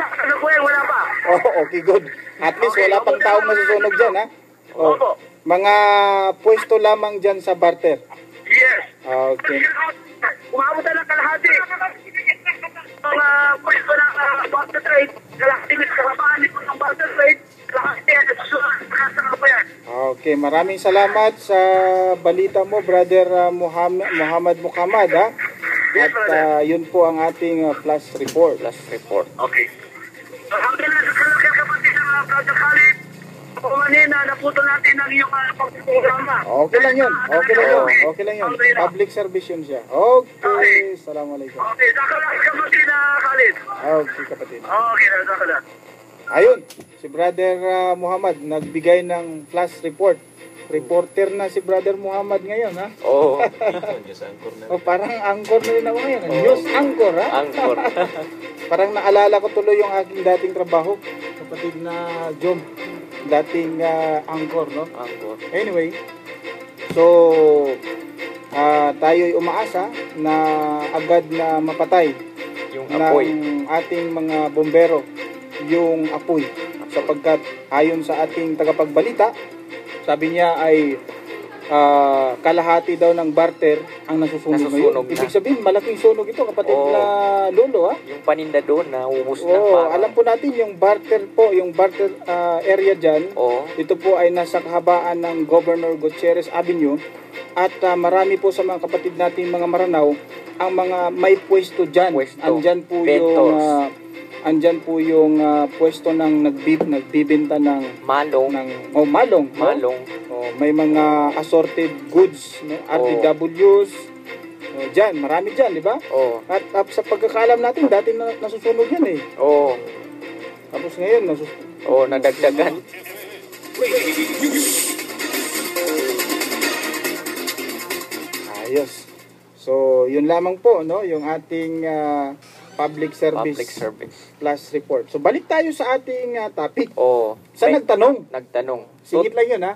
wala pa. Okay, good. At least wala pang taong nasusunog dyan, ha? Opo. Mga pwesto lamang dyan sa barter. Yes. Okay. Umabot na ng kalahati. Mga pwesto ng Battle Trade, kalahati ng kahabaan ng Battle Trade, kalahati at susunod sa kabayan. Okay, maraming salamat sa balita mo, Brother Muhammad, ha? Yes, At yun po ang ating flash report. Okay. Alhamdulillah, sa kalakyan kapatid ng Brother Khalid, kumanina, naputol natin ang iyong pagprograma. Okay lang yun. Public service yun siya. Okay, Assalamualaikum. Okay, sa kalakyan kapatid na Khalid. Okay, kapatid. Okay, sa kalakyan. Ayun, si Brother Muhammad nagbigay ng flash report. Reporter na si Brother Muhammad ngayon, ha? Oo. Parang anchor na rin ako ngayon. News anchor, ha? Angkor. Parang naalala ko tuloy yung aking dating trabaho. Kapatid na Jom. Dating anchor, no? Angkor. Anyway, so tayo'y umaasa na agad na mapatay Yung apoy. ng ating mga bombero yung apoy. Sapagkat ayon sa ating tagapagbalita, sabi niya ay kalahati daw ng barter ang nasusunog ngayon. Ibig sabihin, malaking sunog ito, kapatid na lolo, ha? Yung paninda doon, naubos na. Alam po natin yung barter area dyan. Ito po ay nasa kahabaan ng Governor Gutierrez Avenue. At marami po sa mga kapatid natin mga Maranao ang mga may pwesto dyan. Andyan po Andyan po yung pwesto ng nagbibenta ng malong. Malong. May mga assorted goods, no? RTWs. Diyan, marami diyan, di ba? At sa pagkakaalam natin, dati nasusunog yan eh. Tapos ngayon, nadagdagan. Ayos. So, yun lamang po, no? Yung ating public service plus report. So, balik tayo sa ating topic. Saan nagtanong? Sigit lang yun, ha?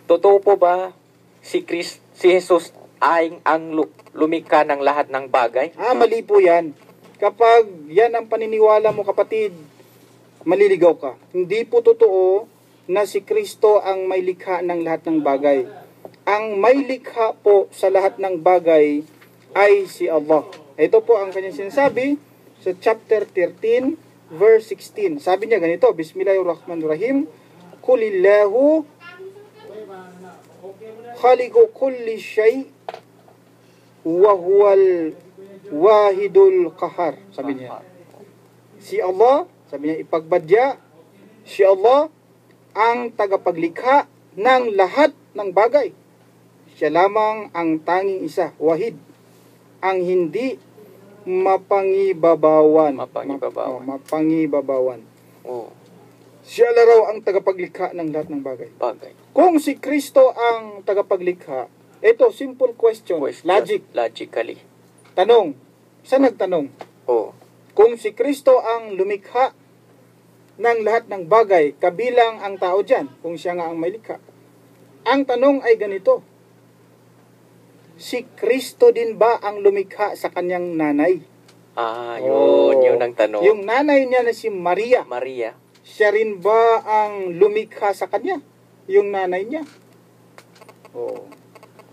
Totoo po ba si Jesus ay ang lumikha ng lahat ng bagay? Mali po yan. Kapag yan ang paniniwala mo, kapatid, maliligaw ka. Hindi po totoo na si Kristo ang may likha ng lahat ng bagay. Ang may likha po sa lahat ng bagay ay si Allah. Ito po ang kanyang sinasabi sa chapter 13, verse 16. Sabi niya ganito, Bismillahirrahmanirrahim, Kulillahu khaliqu kulli shay wa huwal wahidul qahar. Sabi niya. Si Allah, sabi niya, ipagbadya, si Allah ang tagapaglikha ng lahat ng bagay. Siya lamang ang tanging isa, wahid, ang hindi mapangibabawan. Mapangibabawan. Oh, Siya raw ang tagapaglikha ng lahat ng bagay. bagay. Kung si Kristo ang tagapaglikha, ito, simple question. Logically. Tanong. Saan nagtanong? Oh, Kung si Kristo ang lumikha ng lahat ng bagay, kabilang ang tao dyan, kung siya nga ang may likha. Ang tanong ay ganito, si Kristo din ba ang lumikha sa kanyang nanay? yun ang tanong. Yung nanay niya na si Maria, Maria. siya rin ba ang lumikha sa kanya? Yung nanay niya?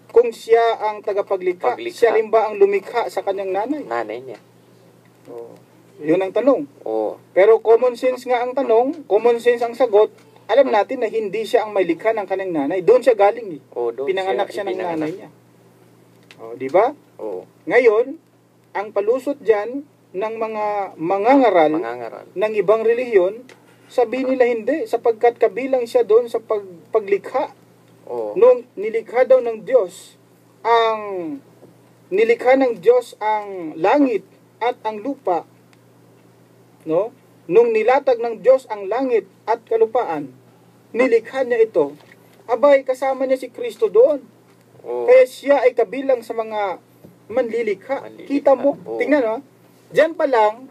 Kung siya ang tagapaglikha, siya rin ba ang lumikha sa kanyang nanay? Nanay niya. Yun ang tanong. Oh, Pero common sense nga ang tanong, common sense ang sagot, alam natin na hindi siya ang may likha ng kanyang nanay. Doon siya galing eh. doon Pinanganak siya ng nanay niya. Di ba? Oh, Ngayon, ang palusot dyan ng mga mangangaral ng ibang relihiyon, sabi nila hindi, sapagkat kabilang siya doon sa paglikha. Oh, Nung nilikha daw ng Diyos, nilikha ng Diyos ang langit at ang lupa, no? Nung nilatag ng Diyos ang langit at kalupaan, nilikha niya ito. Abay, kasama niya si Kristo doon. Kaya siya ay kabilang sa mga manlilikha. Kita mo, tingnan mo, diyan pa lang,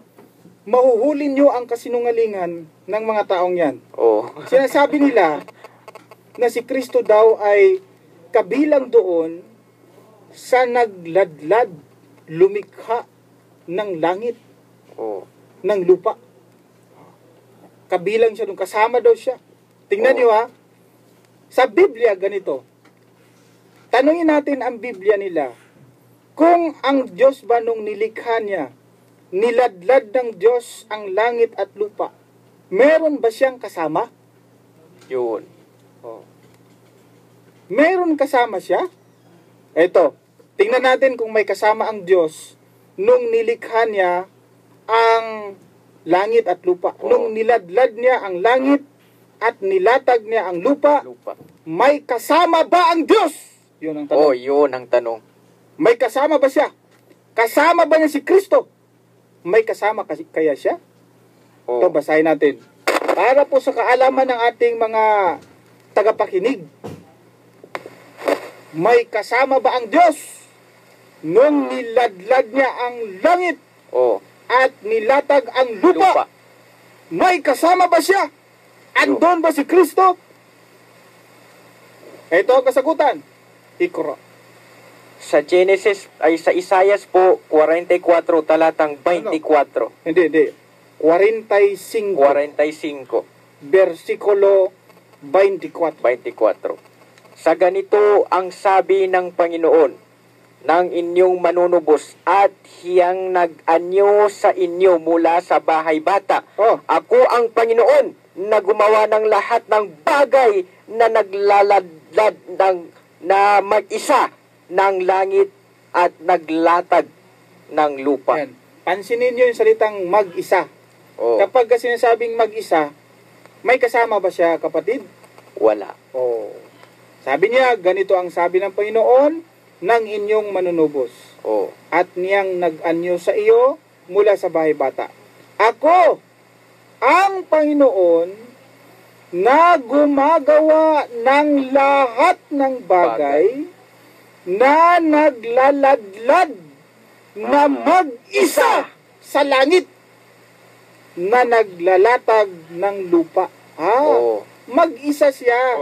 mahuhuli nyo ang kasinungalingan ng mga taong yan. Sinasabi nila na si Kristo daw ay kabilang doon sa nagladlad, lumikha ng langit, ng lupa. Kabilang siya doon, kasama daw siya. Tingnan niyo ha, sa Biblia ganito, tanungin natin ang Biblia nila, kung ang Diyos ba nung nilikha niya, niladlad ng Diyos ang langit at lupa, meron ba siyang kasama? Yun. Meron kasama siya? Eto, tingnan natin kung may kasama ang Diyos nung nilikha niya ang langit at lupa. Nung niladlad niya ang langit at nilatag niya ang lupa, may kasama ba ang Diyos? Yun ang tanong. Yun ang tanong. May kasama ba siya? Kasama ba niya si Kristo? May kasama kaya siya? Ito, basahin natin. Para po sa kaalaman ng ating mga tagapakinig, may kasama ba ang Diyos nung niladlad niya ang langit at nilatag ang lupa? May kasama ba siya? Andon ba si Kristo? Ito ang kasagutan. Ikra. Sa Genesis, ay sa Isaias po, 44, talatang 24. Hindi. 45. 45. Versikulo 24. Sa ganito ang sabi ng Panginoon, ng inyong manunubos at hiyang nag-anyo sa inyo mula sa bahay bata. Ako ang Panginoon na gumawa ng lahat ng bagay na naglaladlad na mag-isa ng langit at naglatag ng lupa. Yan. Pansinin niyo yung salitang mag-isa. Kapag sinasabing mag-isa, may kasama ba siya, kapatid? Wala. Sabi niya, ganito ang sabi ng Panginoon ng inyong manunubos. At niyang nag-anyo sa iyo mula sa bahay bata. Ako, ang Panginoon na gumagawa ng lahat ng bagay na naglaladlad na mag-isa sa langit na naglalatag ng lupa. Mag-isa siya.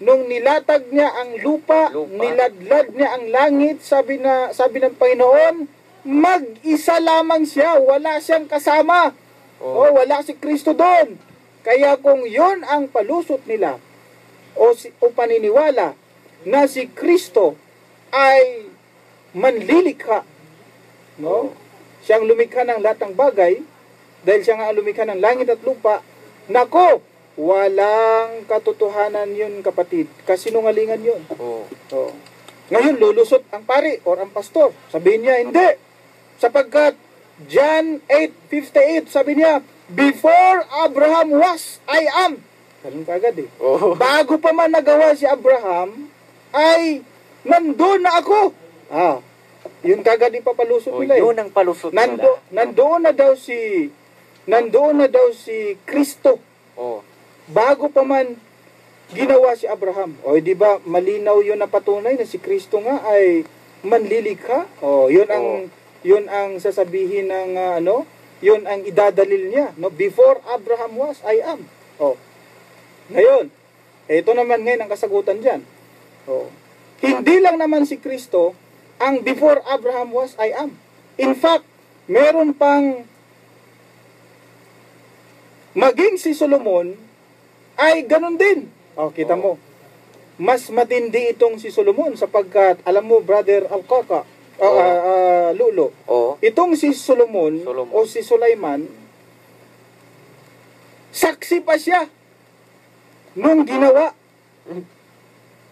Nung nilatag niya ang lupa, niladlad niya ang langit, sabi ng Panginoon, mag-isa lamang siya, wala siyang kasama. Wala si Kristo doon. Kaya kung yon ang palusot nila o paniniwala na si Kristo ay manlilikha, siyang lumikha ng lahat ng bagay, dahil siya nga lumikha ng langit at lupa, nako, walang katotohanan yun, kapatid. Kasinungalingan yun. Ngayon, lulusot ang pari or ang pastor. Sabihin niya, hindi. Sapagkat John 8:58, sabi niya, before Abraham was, I am. Ganun kaagad eh. Oo. Bago pa man nagawa si Abraham, ay nandun na ako. Yun kagad ipapalusot nila eh. Yun ang palusot nila. Nandoon na daw si Kristo. Oo. Bago pa man ginawa si Abraham. O di ba malinaw yun na patunay na si Kristo nga ay manlilikha. Yun ang sasabihin ng yun ang idadalil niya, no? Before Abraham was, I am. Ngayon, ito naman ngayon ang kasagutan diyan. Hindi lang naman si Kristo ang before Abraham was, I am. In fact, meron pang maging si Solomon ay ganun din. Kita mo. Mas matindi itong si Solomon sapagkat, alam mo, Brother Alcaka, Lulo, itong si Solomon o si Sulaiman, saksi pa siya nung ginawa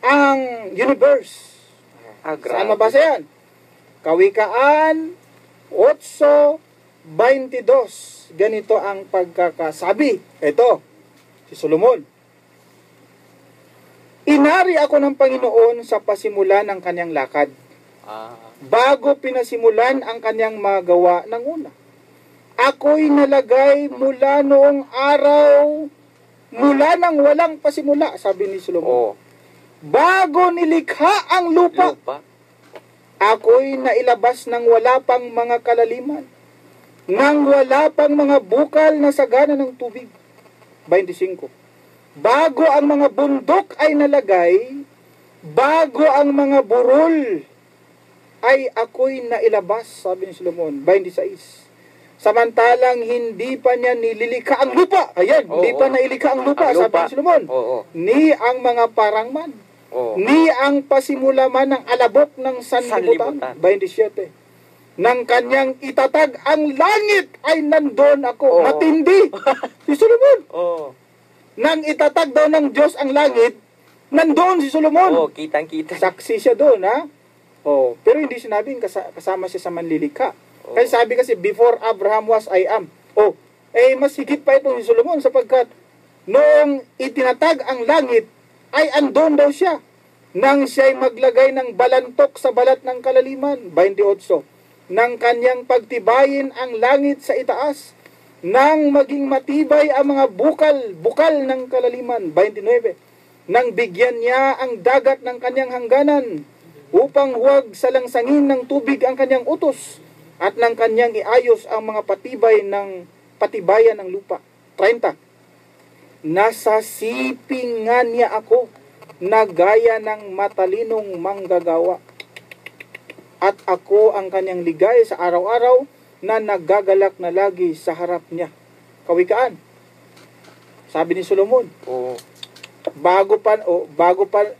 ang universe. Saan mabasa yan? Kawikaan 8:22. Ganito ang pagkakasabi. Ito, si Solomon. Inari ako ng Panginoon sa pasimula ng kanyang lakad. Bago pinasimulan ang kanyang magawa ng una. Ako'y nalagay mula noong araw, mula nang walang pasimula, sabi ni Solomon. Bago nilikha ang lupa. Ako'y nailabas ng wala pang mga kalaliman, nang wala pang mga bukal na sagana ng tubig. 25. Bago ang mga bundok ay nalagay, bago ang mga burol ay ako'y nailabas, sabi ni Solomon. 26. Samantalang hindi pa niya nililikha ang lupa. Ayan, hindi pa nailikha ang lupa, sabi ni Solomon. Ni ang mga parangman. Ni ang pasimula man ng alabok ng sanlibutan. 27. Nang kanyang itatag ang langit ay nandun ako. Matindi. Si Solomon. Nang itatag daw ng Diyos ang langit, nandoon si Solomon. Kitang-kita. Saksi siya doon, ha? Pero hindi sinabing kasama siya sa manlilikha. Kasi sabi kasi, before Abraham was, I am. Mas higit pa itong si Solomon sapagkat noong itinatag ang langit, ay andon daw siya. Nang siya'y maglagay ng balantok sa balat ng kalaliman. 28. Nang kanyang pagtibayin ang langit sa itaas, nang maging matibay ang mga bukal ng kalaliman. 29. Nang bigyan niya ang dagat ng kanyang hangganan, upang huwag salangsangin ng tubig ang kanyang utos, at nang kanyang iayos ang mga patibayan ng lupa. 30. Nasa sipingan niya ako, na gaya ng matalinong manggagawa, at ako ang kanyang ligay sa araw-araw, na nagagalak na lagi sa harap niya. Kawikaan. Sabi ni Solomon. Bago pa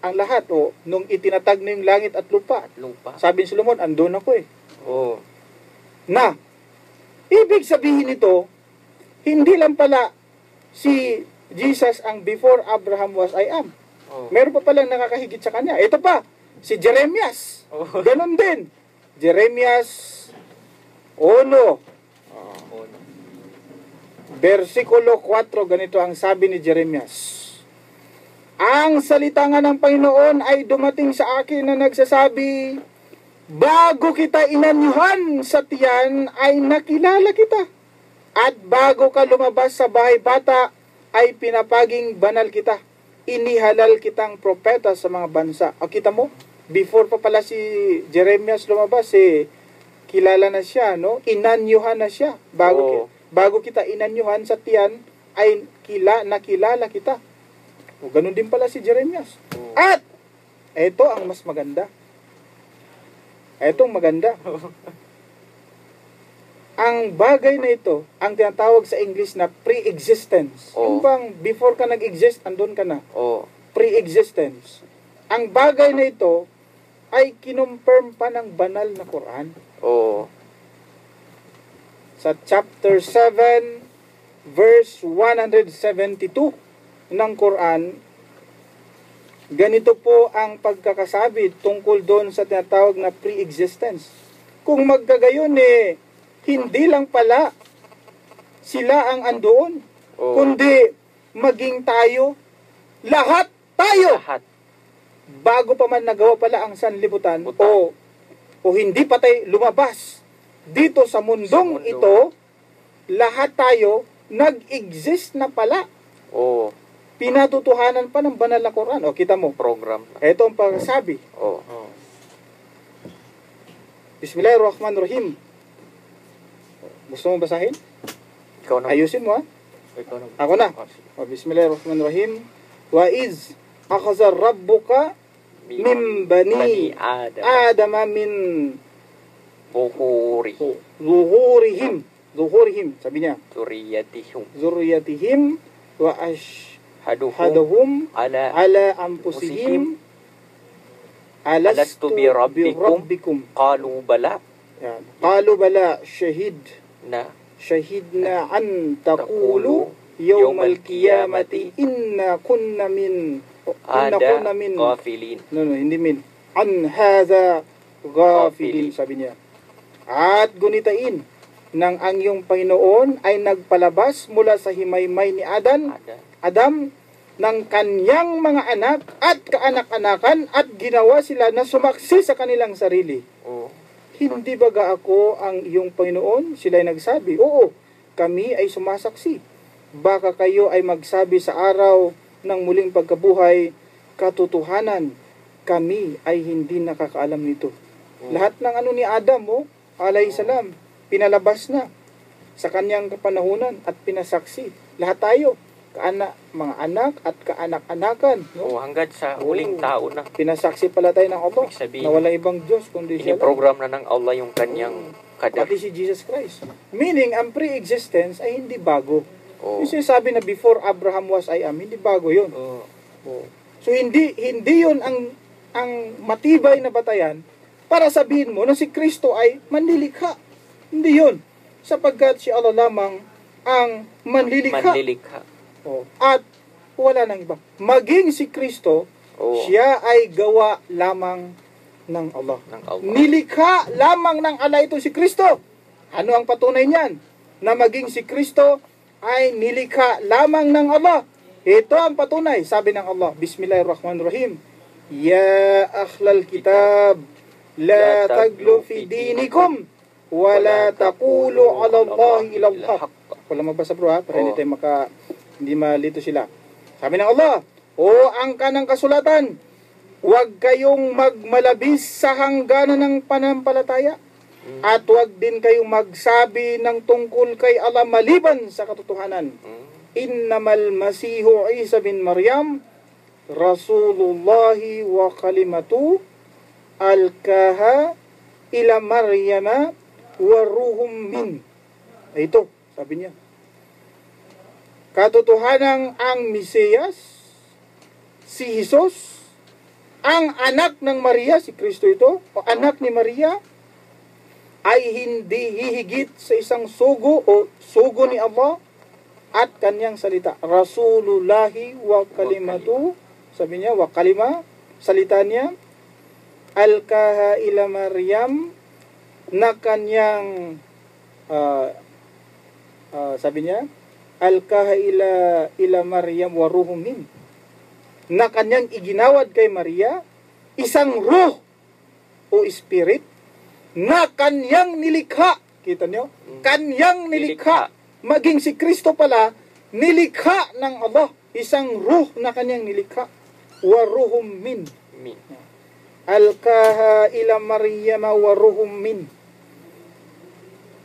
ang lahat, nung itinatag na yung langit at lupa. Sabi ni Solomon, andun ako eh. Na, ibig sabihin nito, hindi lang pala si Jesus ang before Abraham was, I am. Meron pa palang nakakahigit sa kanya. Ito pa, si Jeremias. Ganon din. Jeremias 1. Versikulo 4, ganito ang sabi ni Jeremias. Ang salita nga ng Panginoon ay dumating sa akin na nagsasabi, bago kita inanyuhan sa tiyan ay nakilala kita. At bago ka lumabas sa bahay bata ay pinapaging banal kita. Inihalal kitang propeta sa mga bansa. Kita mo, before pa pala si Jeremias lumabas, kilala na siya, no? Inanyuhan na siya. Bago kita inanyuhan sa tiyan, ay nakilala kita. Ganun din pala si Jeremias. At, ito ang mas maganda. Etong maganda. Ang bagay na ito, ang tinatawag sa English na pre-existence. Yung bang before ka nag-exist, andun ka na. Pre-existence. Ang bagay na ito, ay kinumpirm pa ng banal na Quran. Sa chapter 7, verse 172 ng Quran, ganito po ang pagkakasabi tungkol doon sa tinatawag na pre-existence. Kung magkagayon hindi lang pala sila ang andoon, kundi maging tayo, lahat tayo, Lahat. bago pa man nagawa pala ang sanlibutan, Buta. o hindi pa tayo lumabas dito sa mundong mundo. ito, lahat tayo nag-exist na pala. Oo. Pinatutuhanan pa ng banal na Quran. O, kita mo. Program na. Ito ang pagsabi. Oo. Bismillahirrahmanirrahim. Gusto mo basahin? Ikaw na. Ayusin mo, ha? Ikaw na. Ako na. Oh, sige. O, Bismillahirrahmanirrahim. Wa iz akhadha rabbuka min bani Adam. adama min Buhuri. zuhurihim, sabi niya, Turiyatihum. zurriyatihim wa Haduhum. ashhadahum Ala. ala anfusihim alastu bi rabbikum. Qalu bala. Yan. Qalu bala Na. shahidna an taqulu yawmal qiyamati inna kunna min Gafilin. hindi min an hadha ghafilin, sabi niya. At gunitain nang ang iyong Panginoon ay nagpalabas mula sa himaymay ni Adam ng kanyang mga anak at kaanak-anakan at ginawa sila na sumaksi sa kanilang sarili. Oo. Hindi baga ako ang iyong Panginoon? Sila'y nagsabi, oo, kami ay sumasaksi. Baka kayo ay magsabi sa araw ng muling pagkabuhay, katotohanan, kami ay hindi nakakaalam nito. Lahat ng ni Adam, alayhi salam, pinalabas na sa kanyang kapanahunan at pinasaksi. Lahat tayo, mga anak at kaanak-anakan. Oo, hanggang sa huling tao na. Pinasaksi pala tayo ng Allah Ibig sabihin, na walang ibang Diyos kundi siya lang. Ini-program na ng Allah yung kanyang kadar. Pati si Jesus Christ. Meaning, ang pre-existence ay hindi bago. Oo. Yung sinasabi na before Abraham was I am, hindi bago yun. Oo. So, hindi yun ang matibay na batayan para sabihin mo na si Kristo ay manlilikha. Hindi yun. Sapagkat si Allah lamang ang manlilikha. At wala nang iba. Maging si Kristo, siya ay gawa lamang ng Allah. Nilikha lamang ng Allah ito si Kristo. Ano ang patunay niyan? Na maging si Kristo ay nilikha lamang ng Allah. Ito ang patunay, sabi ng Allah. Bismillahirrahmanirrahim. Ya akhlal kitab, la taglu fi dinikum, wa la taqulu ala Allahi ila al-haq. Wala mabasa bro, ha? Para hindi malito sila. Sabi ng Allah, o angka ng kasulatan, huwag kayong magmalabis sa hangganan ng panampalataya at huwag din kayong magsabi ng tungkol kay Allah maliban sa katotohanan. Innamal Masihu Isa bin Maryam Rasulullahi wa kalimatu alkaha ila Maryama wa ruhum min. Ito, sabi niya. Katotohanan ang Mesiyas, si Jesus, ang anak ng Maria, si Kristo ito, o anak ni Maria, ay hindi hihigit sa isang sugo o sugo ni Allah at kanyang salita. Rasulullahi wa kalimatu, sabi niya, wa kalima, salita niya, alkaha ila Maryam, na kanyang, sabi niya, alkaha ila Maryam wa ruhum min, na kanyang iginawad kay Maria, isang ruh o spirit, na kanyang nilikha. Kita niyo? Kanyang nilikha. Maging si Kristo pala, nilikha ng Allah. Isang ruh na kanyang nilikha. Wa ruhum min. Alkaha ila Maryam wa ruhum min.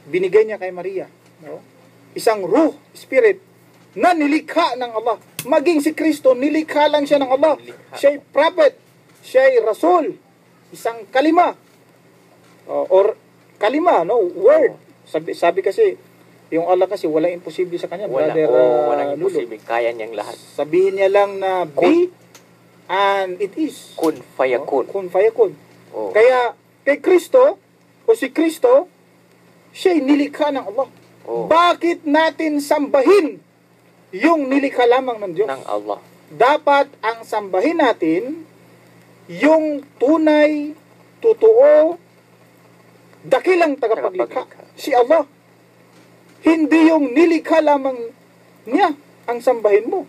Binigay niya kay Maria. No? Isang ruh, spirit, na nilikha ng Allah. Maging si Kristo, nilikha lang siya ng Allah. Siya'y prophet, siya'y rasul. Isang kalima. Or kalima, no? Word. Sabi kasi, yung Allah kasi, walang imposible sa kanya. Walang imposible. Kaya niyang lahat. Sabihin niya lang na be, and it is. Kun fayakun. Kun fayakun. Kaya, kay Kristo, o si Kristo, siya'y nilikha ng Allah. Bakit natin sambahin yung nilikha lamang ng Diyos? Ng Allah. Dapat ang sambahin natin yung tunay, totoo, dakilang tagapaglikha. Si Allah. Hindi yung nilikha lamang niya ang sambahin mo.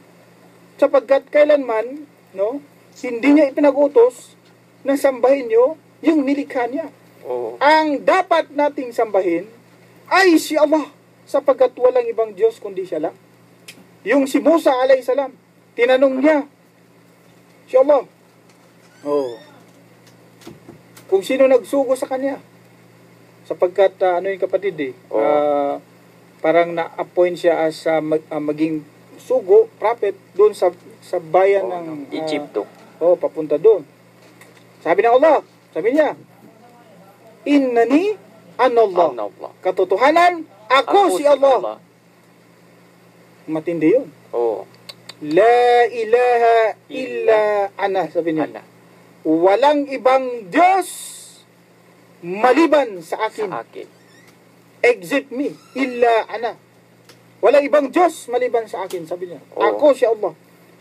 sapagkat kailanman, no, hindi niya ipinag-utos na sambahin nyo yung nilikha niya. Oo. Ang dapat nating sambahin ay si Allah, sapagkat walang ibang Diyos kundi siya lang. Yung si Musa alayhi salam, tinanong niya si Allah, kung sino nagsugo sa kanya, sapagkat ano yung kapatid parang na-appoint siya as maging sugo, prophet doon sa bayan ng Egypto. papunta doon. Sabi ng Allah, sabi niya, innani anallah. Allah. Katotohanan, ako si Allah. Matindi yun. Oo. La ilaha illa ana, sabi niya. Ana. Walang ibang Diyos maliban sa akin. Sa akin. Except me, illa ana. Walang ibang Diyos maliban sa akin, sabi niya. Oo. Ako si Allah.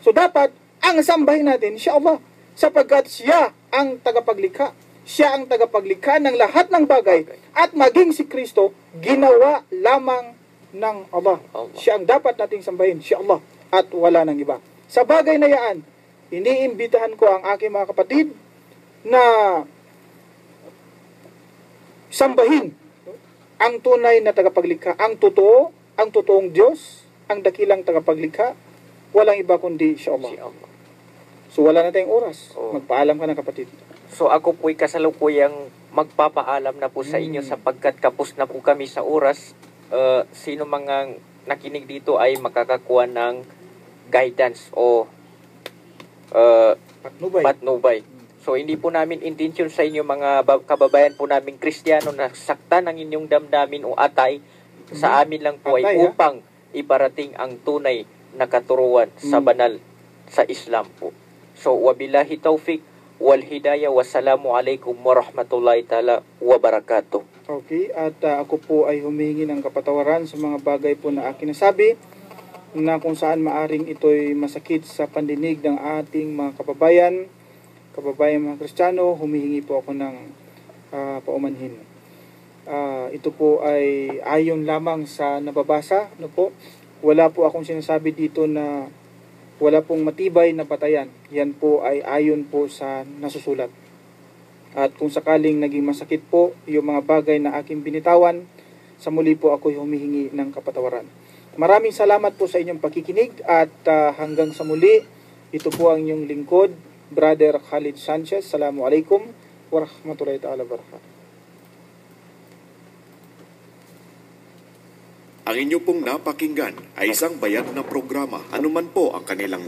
So dapat, ang sambahin natin, si Allah. Sapagkat siya ang tagapaglikha. Siya ang tagapaglikha ng lahat ng bagay. At maging si Kristo, ginawa lamang ng Allah. Siya ang dapat nating sambahin, si Allah. At wala nang iba. Sa bagay na yan, iniimbitahan ko ang aking mga kapatid na sambahin ang tunay na tagapaglikha. Ang totoong Diyos, ang dakilang tagapaglikha, walang iba kundi si Allah. Si Allah. So wala na tayong oras. Oo. Magpaalam ka na, kapatid. So ako po'y kasalukuyang magpapaalam na po sa inyo sapagkat kapos na po kami sa oras. Sino mga nakinig dito ay makakakuha ng guidance o patnubay. So hindi po namin intention sa inyo mga kababayan po namin Kristiyano na saktan ang inyong damdamin o atay. Sa amin lang po Atay, ay upang iparating ang tunay na katuruan sa banal sa Islam po. So wabillahi taufiq wal hidayah, wassalamu alaikum warahmatullahi ta'ala wabarakatuh. Okay, at ako po ay humingi ng kapatawaran sa mga bagay po na akin nasabi na kung saan maaring ito'y masakit sa pandinig ng ating mga kababayan mga Kristiyano, humihingi po ako ng paumanhin. Ito po ay ayon lamang sa nababasa, no po? Wala po akong sinasabi dito na wala pong matibay na batayan. Yan po ay ayon po sa nasusulat. At kung sakaling naging masakit po yung mga bagay na aking binitawan, sa muli po ako'y humihingi ng kapatawaran. Maraming salamat po sa inyong pakikinig at hanggang sa muli, ito po ang inyong lingkod, Brother Khalid Sanchez. Assalamualaikum warahmatullahi ta'ala wabarakatuh. Ang inyo pong napakinggan ay isang bayad na programa. Anuman po ang kanilang